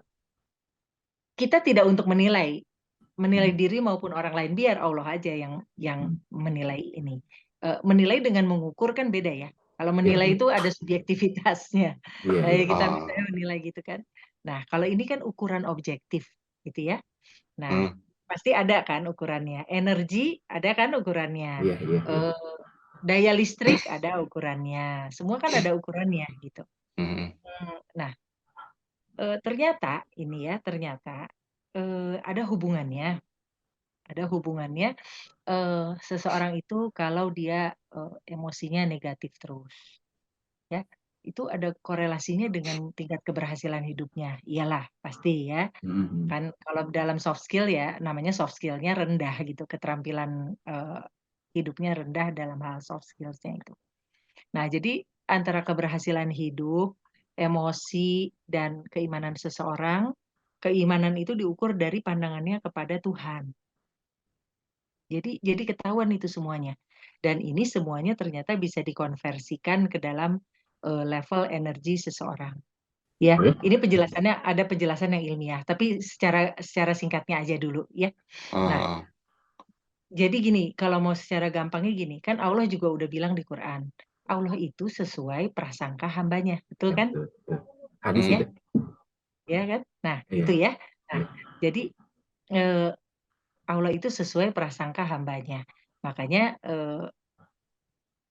kita tidak untuk menilai diri maupun orang lain, biar Allah aja yang menilai ini. Menilai dengan mengukur kan beda ya. Kalau Iya, menilai iya, itu ada subjektivitasnya. iya, iya. Kita Ah, misalnya menilai gitu kan. Nah, kalau ini kan ukuran objektif gitu ya. Nah, hmm. pasti ada kan ukurannya. Energi ada kan ukurannya. Iya, iya, iya. Eh, Daya listrik ada ukurannya. Semua kan ada ukurannya gitu. Mhm. Nah, ternyata ada hubungannya. Ada hubungannya seseorang itu kalau dia emosinya negatif terus, ya, itu ada korelasinya dengan tingkat keberhasilan hidupnya. Iyalah, pasti ya. Mhm. Kan kalau dalam soft skill ya, namanya soft skill-nya rendah gitu, keterampilan hidupnya rendah dalam hal soft skills-nya itu. Nah, jadi antara keberhasilan hidup, emosi, dan keimanan seseorang, keimanan itu diukur dari pandangannya kepada Tuhan. Jadi ketahuan itu semuanya. Dan ini semuanya ternyata bisa dikonversikan ke dalam level energi seseorang. Ya, Oh ya? ini penjelasannya ada penjelasan yang ilmiah, tapi secara singkatnya aja dulu ya. Nah, Ah, jadi gini, kalau mau secara gampangnya gini, kan Allah juga udah bilang di Quran, Allah itu sesuai prasangka hambanya, betul Ya, kan? betul, betul. Hadis Ya, itu. ya kan? Nah, Iya, itu ya. Nah, iya, jadi eh, Allah itu sesuai prasangka hambanya. Makanya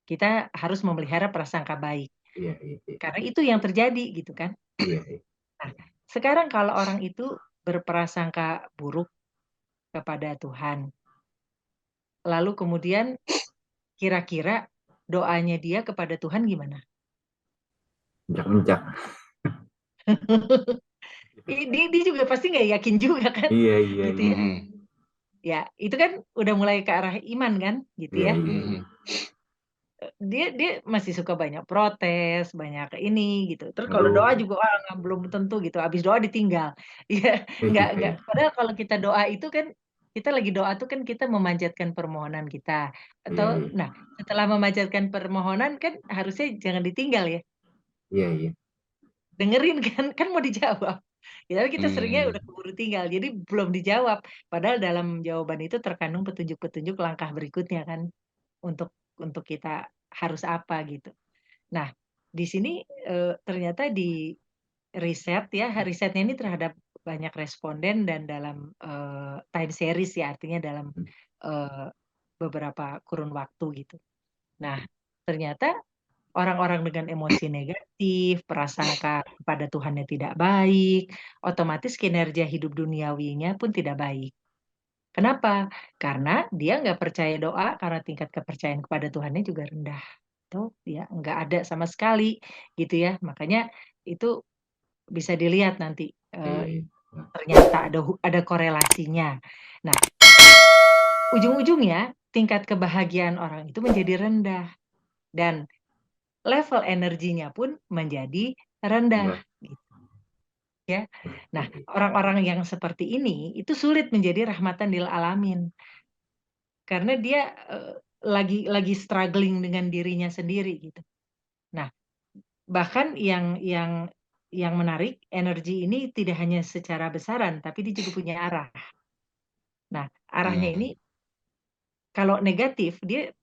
kita harus memelihara prasangka baik. iya, iya, iya, Karena itu yang terjadi gitu kan. iya, iya. Nah, sekarang kalau orang itu berprasangka buruk kepada Tuhan, lalu kemudian kira-kira doanya dia kepada Tuhan gimana? Mencak-mencak. Dia juga pasti nggak yakin juga kan, Iya, iya, gitu iya, ya. mhm. Ya, itu kan udah mulai ke arah iman kan, gitu iya, ya. iya, iya. Mhm. Dia masih suka banyak protes, banyak ini gitu. Terus kalau Aduh. doa juga belum tentu gitu. Habis doa ditinggal. Ya, Iya, nggak. iya, Padahal kalau kita doa itu kan kita lagi doa tuh kan kita memanjatkan permohonan kita. iya, Atau iya, nah, setelah memanjatkan permohonan kan harusnya jangan ditinggal ya. iya, iya. Dengerin kan mau dijawab. Ya, tapi kita seringnya Hmm. udah keburu tinggal. Jadi belum dijawab. Padahal dalam jawaban itu terkandung petunjuk-petunjuk langkah berikutnya kan untuk kita harus apa gitu. Nah, di sini ternyata di riset ya, risetnya ini terhadap banyak responden dan dalam time series ya, artinya dalam eh, beberapa kurun waktu gitu. Nah, ternyata orang-orang dengan emosi negatif, prasangka kepada Tuhannya tidak baik, otomatis kinerja hidup duniawinya pun tidak baik. Kenapa? Karena dia nggak percaya doa, karena tingkat kepercayaan kepada Tuhannya juga rendah. Tuh, ya nggak ada sama sekali gitu ya. Makanya itu bisa dilihat nanti Iya, iya. ternyata ada korelasinya. Nah, ujung-ujungnya tingkat kebahagiaan orang itu menjadi rendah dan level energinya pun menjadi rendah Udah. gitu ya. Iya, Nah, iya. orang-orang yang seperti ini itu sulit menjadi rahmatan lil alamin karena dia lagi struggling dengan dirinya sendiri gitu. Nah, bahkan yang menarik, energi ini tidak hanya secara besaran, tapi dia juga punya arah. Nah, arahnya ini Hmm. kalau negatif, dia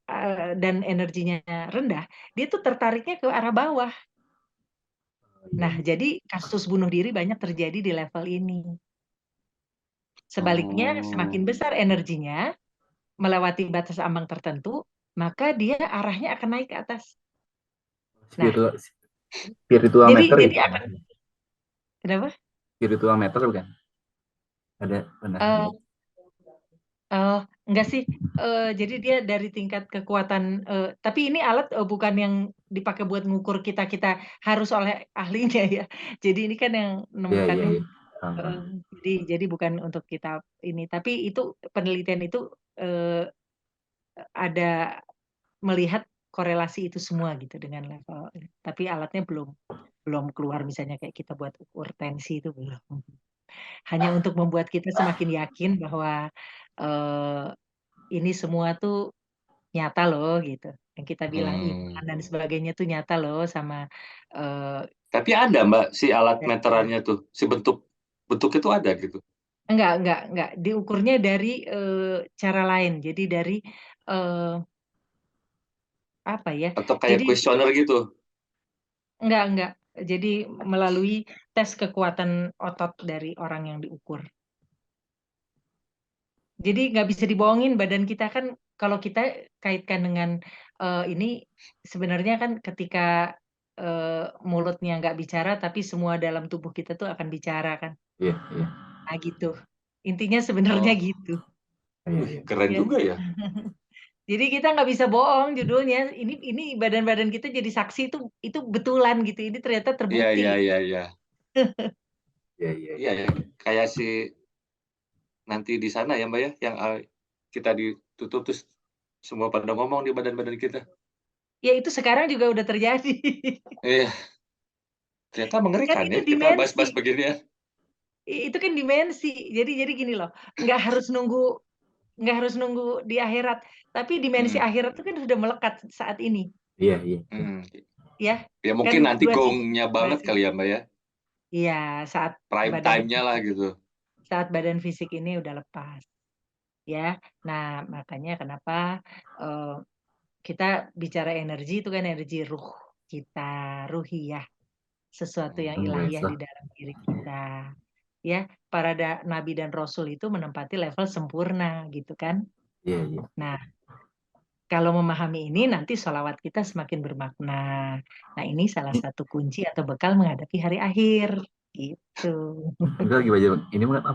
dan energinya rendah, dia tuh tertariknya ke arah bawah. Nah, jadi kasus bunuh diri banyak terjadi di level ini. Sebaliknya, semakin besar energinya, melewati batas ambang tertentu, maka dia arahnya akan naik ke atas. Nah, spiritual meter jadi itu akan kenapa? Spiritual meter bukan? Ada benar. Enggak sih. Jadi dia dari tingkat kekuatan. Tapi ini alat bukan yang dipakai buat ngukur kita harus oleh ahlinya ya. Jadi ini kan yang menemukannya. Jadi bukan untuk kita ini. Tapi itu penelitian itu ada melihat korelasi itu semua gitu dengan level. Tapi alatnya belum keluar, misalnya kayak kita buat ukur tensi itu belum. Hanya untuk membuat kita semakin yakin bahwa ini semua tuh nyata loh gitu. Yang kita bilang iman dan sebagainya tuh nyata loh sama. Tapi ada Mbak si alat meterannya tuh, si bentuknya tuh ada gitu. Enggak. Diukurnya dari cara lain. Jadi dari apa ya? Atau kayak Jadi kuesioner gitu. enggak. Jadi melalui tes kekuatan otot dari orang yang diukur. Jadi nggak bisa dibohongin badan kita kan, kalau kita kaitkan dengan ini sebenarnya kan ketika mulutnya nggak bicara tapi semua dalam tubuh kita tuh akan bicara kan. Iya. Nah gitu. Intinya sebenarnya gitu. Keren Ya. juga ya. Jadi kita nggak bisa bohong judulnya. Ini badan-badan kita jadi saksi itu betulan gitu. Ini ternyata terbukti. Iya. Iya. Kayak si nanti di sana ya Mbak ya, yang kita ditutup terus semua pada ngomong di badan-badan kita. Ya itu sekarang juga udah terjadi. Iya. Ternyata Kan mengerikan itu ya kita dimensi. bahas-bahas begini ya. Itu kan dimensi. Jadi gini loh, nggak harus nunggu di akhirat, tapi dimensi akhirat itu kan sudah melekat saat ini. Iya. Ya, Ya kan mungkin nanti durasi. gongnya banget kali ya Mbak ya. Iya, saat Prime time-nya lah gitu. Saat badan fisik ini udah lepas. Ya. Nah, makanya kenapa kita bicara energi itu kan energi ruh kita, ruhiyah, sesuatu yang ilahiyah di dalam diri kita. Ya, para nabi dan rasul itu menempati level sempurna gitu kan. Iya. Nah, kalau memahami ini nanti sholawat kita semakin bermakna. Nah, ini salah satu kunci atau bekal menghadapi hari akhir gitu. Enggak lagi baca ini mah apa?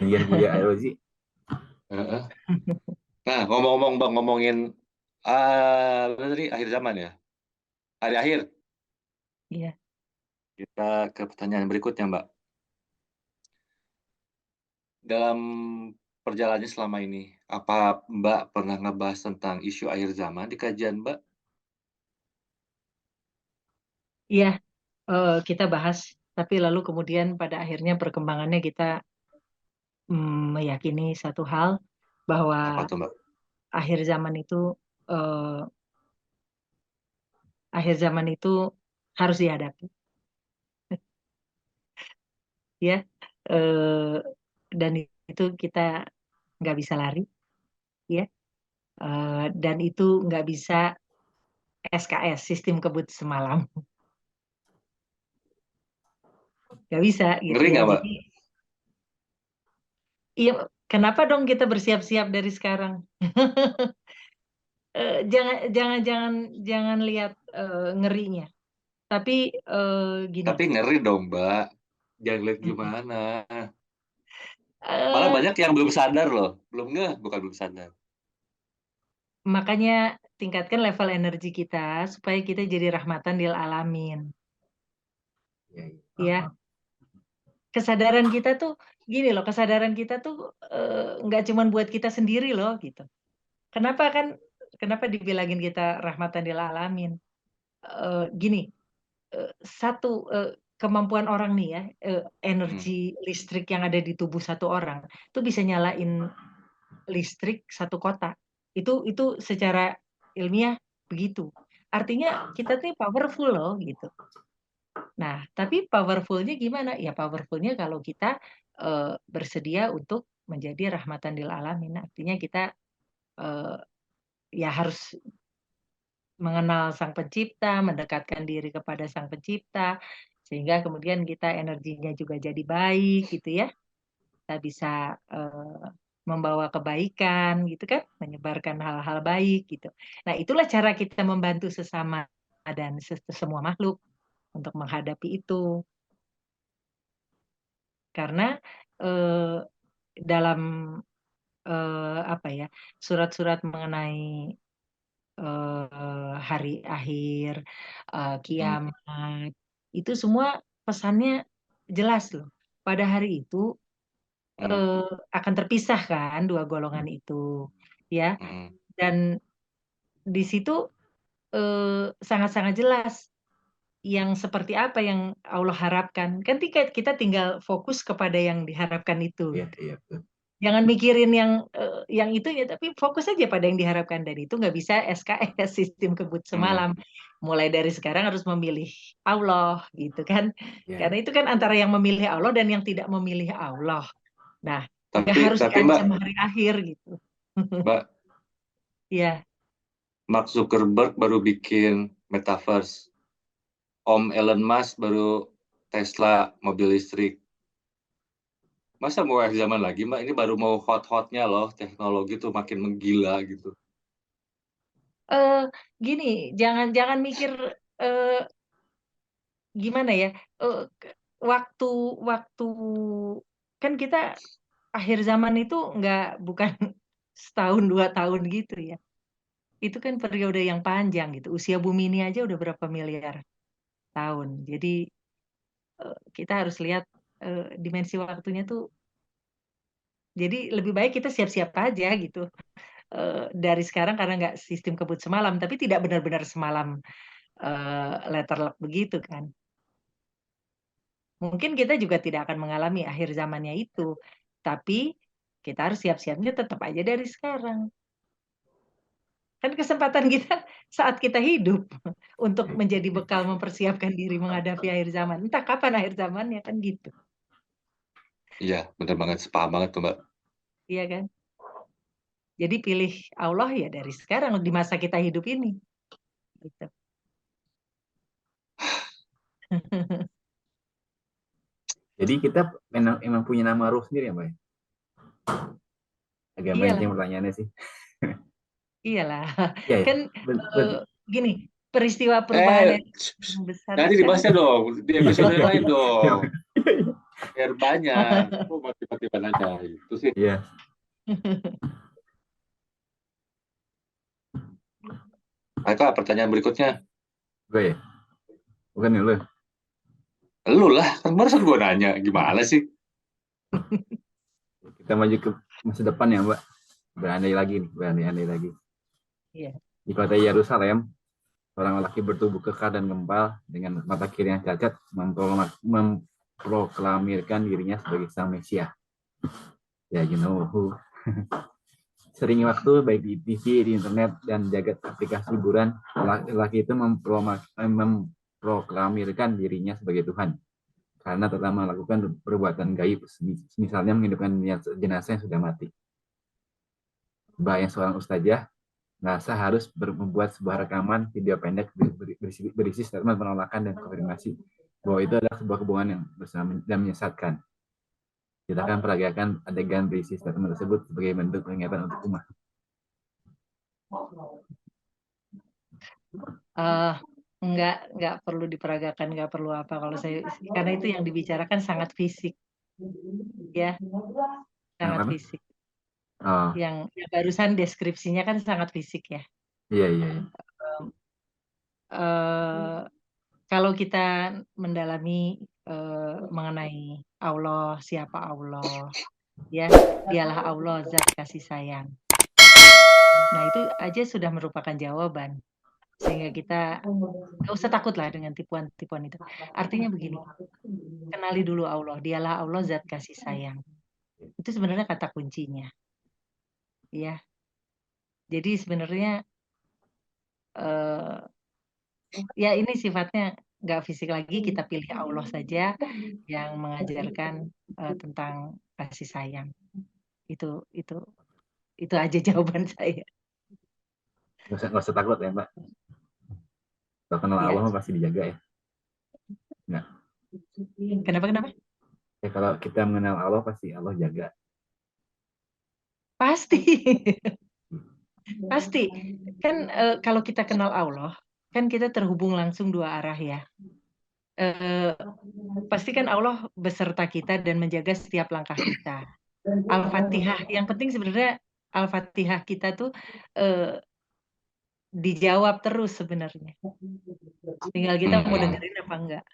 Bagian kuliah apa sih? Nah, ngomong-ngomong Bang, ngomongin tadi akhir zaman ya. Hari akhir. Iya. Kita ke pertanyaan berikutnya, Mbak. Dalam perjalanannya selama ini, apa Mbak pernah ngebahas tentang isu akhir zaman di kajian Mbak? Iya, kita bahas, tapi lalu kemudian pada akhirnya perkembangannya kita meyakini satu hal bahwa Apa tuh, Mbak? eh, akhir zaman itu harus dihadapi, ya, dan itu kita nggak bisa lari, ya, dan itu nggak bisa SKS, sistem kebut semalam, nggak bisa gitu Ngeri ya. nggak, Mbak? Jadi, iya, kenapa dong kita bersiap-siap dari sekarang? Jangan lihat ngerinya, tapi gini. Tapi ngeri dong, Mbak. Jangan lihat gimana. Malah eh, banyak yang belum sadar loh. Bukan belum sadar. Makanya tingkatkan level energi kita supaya kita jadi rahmatan lil alamin. Ya, kesadaran kita tuh gini loh, kesadaran kita tuh nggak cuma buat kita sendiri loh gitu. Kenapa dibilangin kita rahmatan lil alamin? Gini, satu kemampuan orang nih ya, energi listrik yang ada di tubuh satu orang itu bisa nyalain listrik satu kota. Itu secara ilmiah begitu. Artinya kita tuh powerful loh gitu. Nah, tapi powerfulnya gimana? Ya powerfulnya kalau kita bersedia untuk menjadi rahmatan lil alamin. Artinya kita ya harus mengenal Sang Pencipta, mendekatkan diri kepada Sang Pencipta, sehingga kemudian kita energinya juga jadi baik gitu ya. Kita bisa membawa kebaikan gitu kan, menyebarkan hal-hal baik gitu. Nah, itulah cara kita membantu sesama dan semua makhluk untuk menghadapi itu. Karena dalam apa ya, surat-surat mengenai hari akhir, kiamat, itu semua pesannya jelas loh. Pada hari itu akan terpisah kan dua golongan itu, ya. Dan di situ sangat-sangat jelas yang seperti apa yang Allah harapkan. Kan kita tinggal fokus kepada yang diharapkan itu. Iya, iya, betul. Jangan mikirin yang itu ya, tapi fokus aja pada yang diharapkan. Dan itu nggak bisa SKS, sistem kebut semalam. Mulai dari sekarang harus memilih Allah gitu kan. Iya. Karena itu kan antara yang memilih Allah dan yang tidak memilih Allah. Nah, nggak Tapi harus Mbak, diancam hari akhir gitu. Mbak, Iya. Mark Zuckerberg baru bikin metaverse. Om Elon Musk baru Tesla mobil listrik. Masa mau akhir zaman lagi, Mbak? Ini baru mau hot-hotnya loh, teknologi tuh makin menggila gitu. Gini, jangan mikir gimana ya, waktu kan kita akhir zaman itu bukan setahun 2 tahun gitu ya. Itu kan periode yang panjang gitu. Usia bumi ini aja udah berapa miliar tahun. Jadi kita harus lihat dimensi waktunya tuh. Jadi lebih baik kita siap-siap aja gitu. Dari sekarang karena nggak sistem kebut semalam, tapi tidak benar-benar semalam letter luck begitu kan. Mungkin kita juga tidak akan mengalami akhir zamannya itu, tapi kita harus siap-siapnya tetap aja dari sekarang. Kan kesempatan kita saat kita hidup untuk menjadi bekal mempersiapkan diri menghadapi akhir zaman. Entah kapan akhir zamannya kan gitu. Iya, benar banget. Sepaham banget tuh, Mbak. Iya kan? Jadi pilih Allah ya dari sekarang di masa kita hidup ini. Gitu. Jadi kita emang punya nama ruh sendiri ya, Mbak? Agak melenceng pertanyaannya sih. Iyalah. Iya, ya. Kan gini, peristiwa perubahan yang besar nanti kan dibahasnya dong di episode yang lain dong. Iya. Biar banyak. Kok tiba-tiba nanya itu sih. Iya. Kak, pertanyaan berikutnya. Gue ya? Bukan ya, lu? Lu lah, kan barusan gue nanya. Gimana sih? Kita maju ke masa depan ya, Mbak. Berandai lagi. Iya. Di kota Yerusalem, seorang lelaki bertubuh kekar dan gempal dengan mata kiri yang cacat memproklamirkan dirinya sebagai sang Mesia. Ya, you know who. Sering waktu baik di TV, di internet, dan jagat aplikasi hiburan, lelaki itu memproklamirkan dirinya sebagai Tuhan. Karena telah melakukan perbuatan gaib, misalnya menghidupkan jenazah yang sudah mati. Mbak yang seorang ustazah NASA harus membuat sebuah rekaman video pendek berisi statement penolakan dan konfirmasi bahwa itu adalah sebuah kebohongan yang bersama dan menyesatkan. Kita akan peragakan adegan berisi statement tersebut sebagai bentuk peringatan untuk umat. Nggak perlu diperagakan, nggak perlu apa kalau saya, karena itu yang dibicarakan sangat fisik, ya, sangat fisik. Yang barusan deskripsinya kan sangat fisik ya. Iya. Kalau kita mendalami mengenai Allah, siapa Allah, ya, dialah Allah, zat kasih sayang. Nah itu aja sudah merupakan jawaban, sehingga kita nggak usah takut lah dengan tipuan-tipuan itu. Artinya begini, kenali dulu Allah, dialah Allah, zat kasih sayang. Itu sebenarnya kata kuncinya. Ya, jadi sebenarnya ya ini sifatnya nggak fisik lagi, kita pilih Allah saja yang mengajarkan tentang kasih sayang. Itu aja jawaban saya. nggak usah takut ya Mbak. Kalau kenal Iya. Allah mah pasti dijaga ya. Nggak. Kenapa? Ya kalau kita mengenal Allah pasti Allah jaga. Pasti. Pasti. Kan kalau kita kenal Allah, kan kita terhubung langsung dua arah ya. Eh, Pasti kan Allah beserta kita dan menjaga setiap langkah kita. Al-Fatihah. Yang penting sebenarnya Al-Fatihah kita tuh dijawab terus sebenarnya. Tinggal kita mau dengerin apa enggak.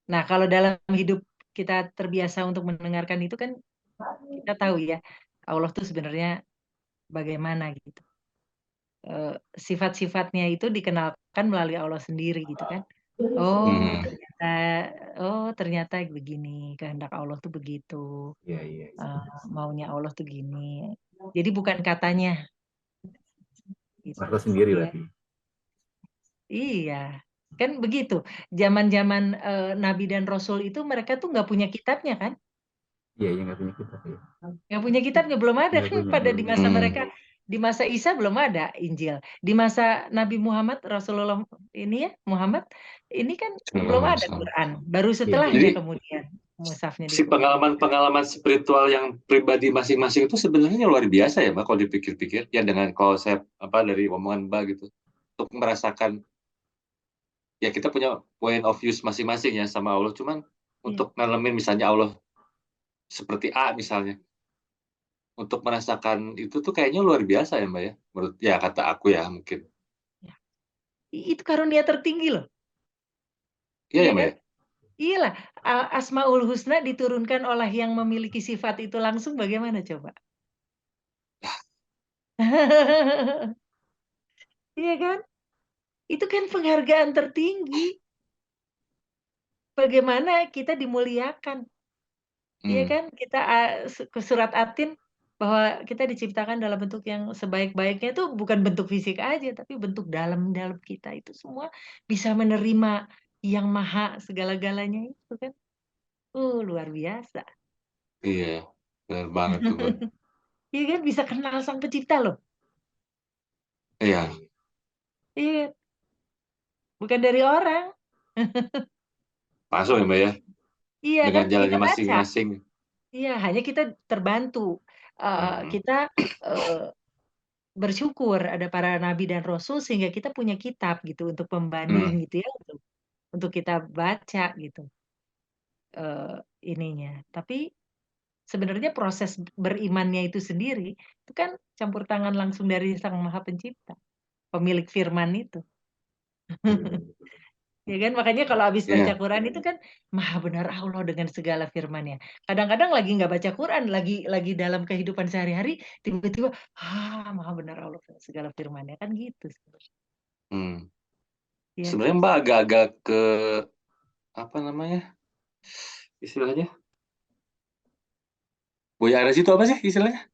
Nah, kalau dalam hidup kita terbiasa untuk mendengarkan itu kan kita tahu ya, Allah tuh sebenarnya bagaimana gitu. Sifat-sifatnya itu dikenalkan melalui Allah sendiri gitu kan. Oh, ternyata begini, kehendak Allah tuh begitu. Iya. Maunya Allah tuh gini. Jadi bukan katanya. Gitu. Merasa sendiri Iya. berarti. Iya, kan begitu. Zaman-zaman Nabi dan Rasul itu mereka tuh nggak punya kitabnya kan? Iya, nggak punya kitab ya. Nggak punya kitabnya, belum ada Nggak kan punya, pada belum di punya. masa mereka. Di masa Isa belum ada Injil. Di masa Nabi Muhammad, Rasulullah ini ya, Muhammad, ini kan belum ada Quran. Baru setelahnya Jadi, kemudian mushafnya si diturunkan. pengalaman spiritual yang pribadi masing-masing itu sebenarnya luar biasa ya Mbak kalau dipikir-pikir ya, dengan konsep dari omongan Mbak gitu, untuk merasakan ya kita punya point of view masing-masing ya sama Allah, cuman untuk ngalamin misalnya Allah seperti A misalnya, untuk merasakan itu tuh kayaknya luar biasa ya Mbak ya, menurut ya kata aku ya mungkin. Ya. Itu karunia tertinggi loh. Iya Iya ya Mbak kan? ya? Iyalah, Asmaul Husna diturunkan oleh yang memiliki sifat itu langsung bagaimana coba? Iya kan? Itu kan penghargaan tertinggi. Bagaimana kita dimuliakan? Iya kan? Kita ke surat Atin bahwa kita diciptakan dalam bentuk yang sebaik-baiknya itu bukan bentuk fisik aja, tapi bentuk dalam-dalam kita itu semua bisa menerima yang maha segala-galanya itu kan. Luar biasa. Iya, benar banget tuh Mbak. Iya kan? Bisa kenal sang pencipta loh. Iya, Iya, bukan dari orang. masuk ya Mbak ya, Iya kan? dengan Kita jalannya baca. masing-masing. Iya, hanya kita terbantu. Kita bersyukur ada para nabi dan rasul sehingga kita punya kitab gitu untuk pembanding gitu ya, untuk kita baca gitu ininya. Tapi sebenarnya proses berimannya itu sendiri itu kan campur tangan langsung dari Sang Maha Pencipta, pemilik firman itu. Ya kan, makanya kalau habis baca Iya, Quran itu kan maha benar Allah dengan segala firman-Nya. Kadang-kadang lagi nggak baca Quran, lagi dalam kehidupan sehari-hari, tiba-tiba, maha benar Allah dengan segala firman-Nya kan gitu sebenarnya. Iya kan? sebenarnya Mbak agak-agak ke apa namanya istilahnya, Buya Aras itu apa sih istilahnya?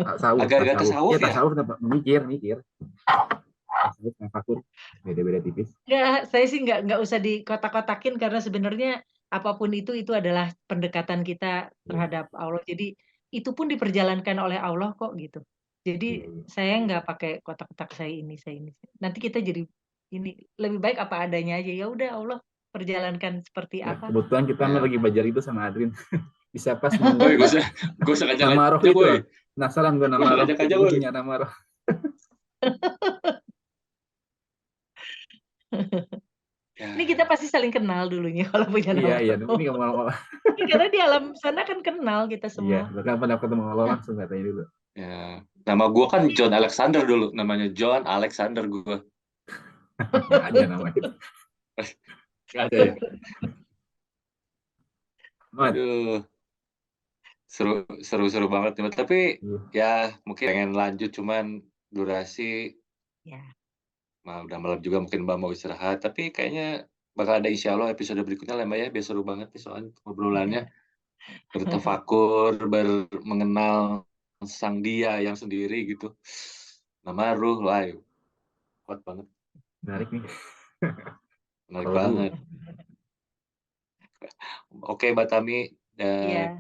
Tasawuf. Agak-agak tasawuf Ya ya? tasawuf mikir. Tasawuf sama fakur beda-beda tipis. Saya sih nggak usah dikotak-kotakin karena sebenarnya apapun itu adalah pendekatan kita terhadap Allah. Jadi itu pun diperjalankan oleh Allah kok gitu. Jadi saya nggak pakai kotak-kotak saya ini. Nanti kita jadi ini lebih baik apa adanya aja. Ya udah Allah perjalankan seperti Ya, apa. kebetulan kita lagi belajar itu sama Adrin. Bisa pas Woi, gue usah ngajak nama roh aja, itu boy. loh. Penasaran gue Gue nama usah roh. ngajak aja, boy. Punya nama roh. Ini kita pasti saling kenal dulunya kalau punya nama. Iya. Ini ngomong. Karena di alam sana kan kenal kita Iya, semua. bahkan pernah ketemu Allah langsung katanya dulu. Ya, nama gue kan John Alexander dulu, namanya John Alexander gue. Nggak ada nama itu. Gak ada ya? Aduh, seru banget nih. Tapi ya mungkin pengen lanjut, cuman durasi udah malam juga, mungkin Mbak mau istirahat. Tapi kayaknya bakal ada insya Allah episode berikutnya lah Mbak ya, biar seru banget nih soalnya ngobrolannya. Bertafakur, mengenal sang dia yang sendiri gitu. Nama ruh, wah, kuat banget. Menarik nih. Menarik banget. Oke, Mbak Tami,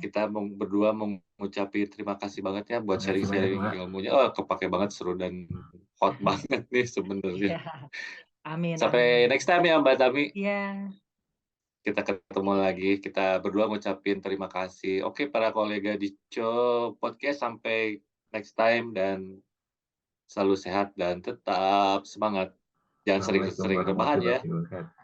kita berdua mengucapkan terima kasih banget ya buat sharing-sharing ilmunya. Kepake banget, seru dan hot banget nih sebenarnya. Iya. Amin, Sampai amin. next time ya Mbak Tami. Iya. Kita ketemu lagi. Kita berdua ngucapin terima kasih. Oke, para kolega di Podcast, sampai next time dan selalu sehat dan tetap semangat. Jangan Assalamualaikum sering-sering rebahan ya. warahmatullahi wabarakatuh.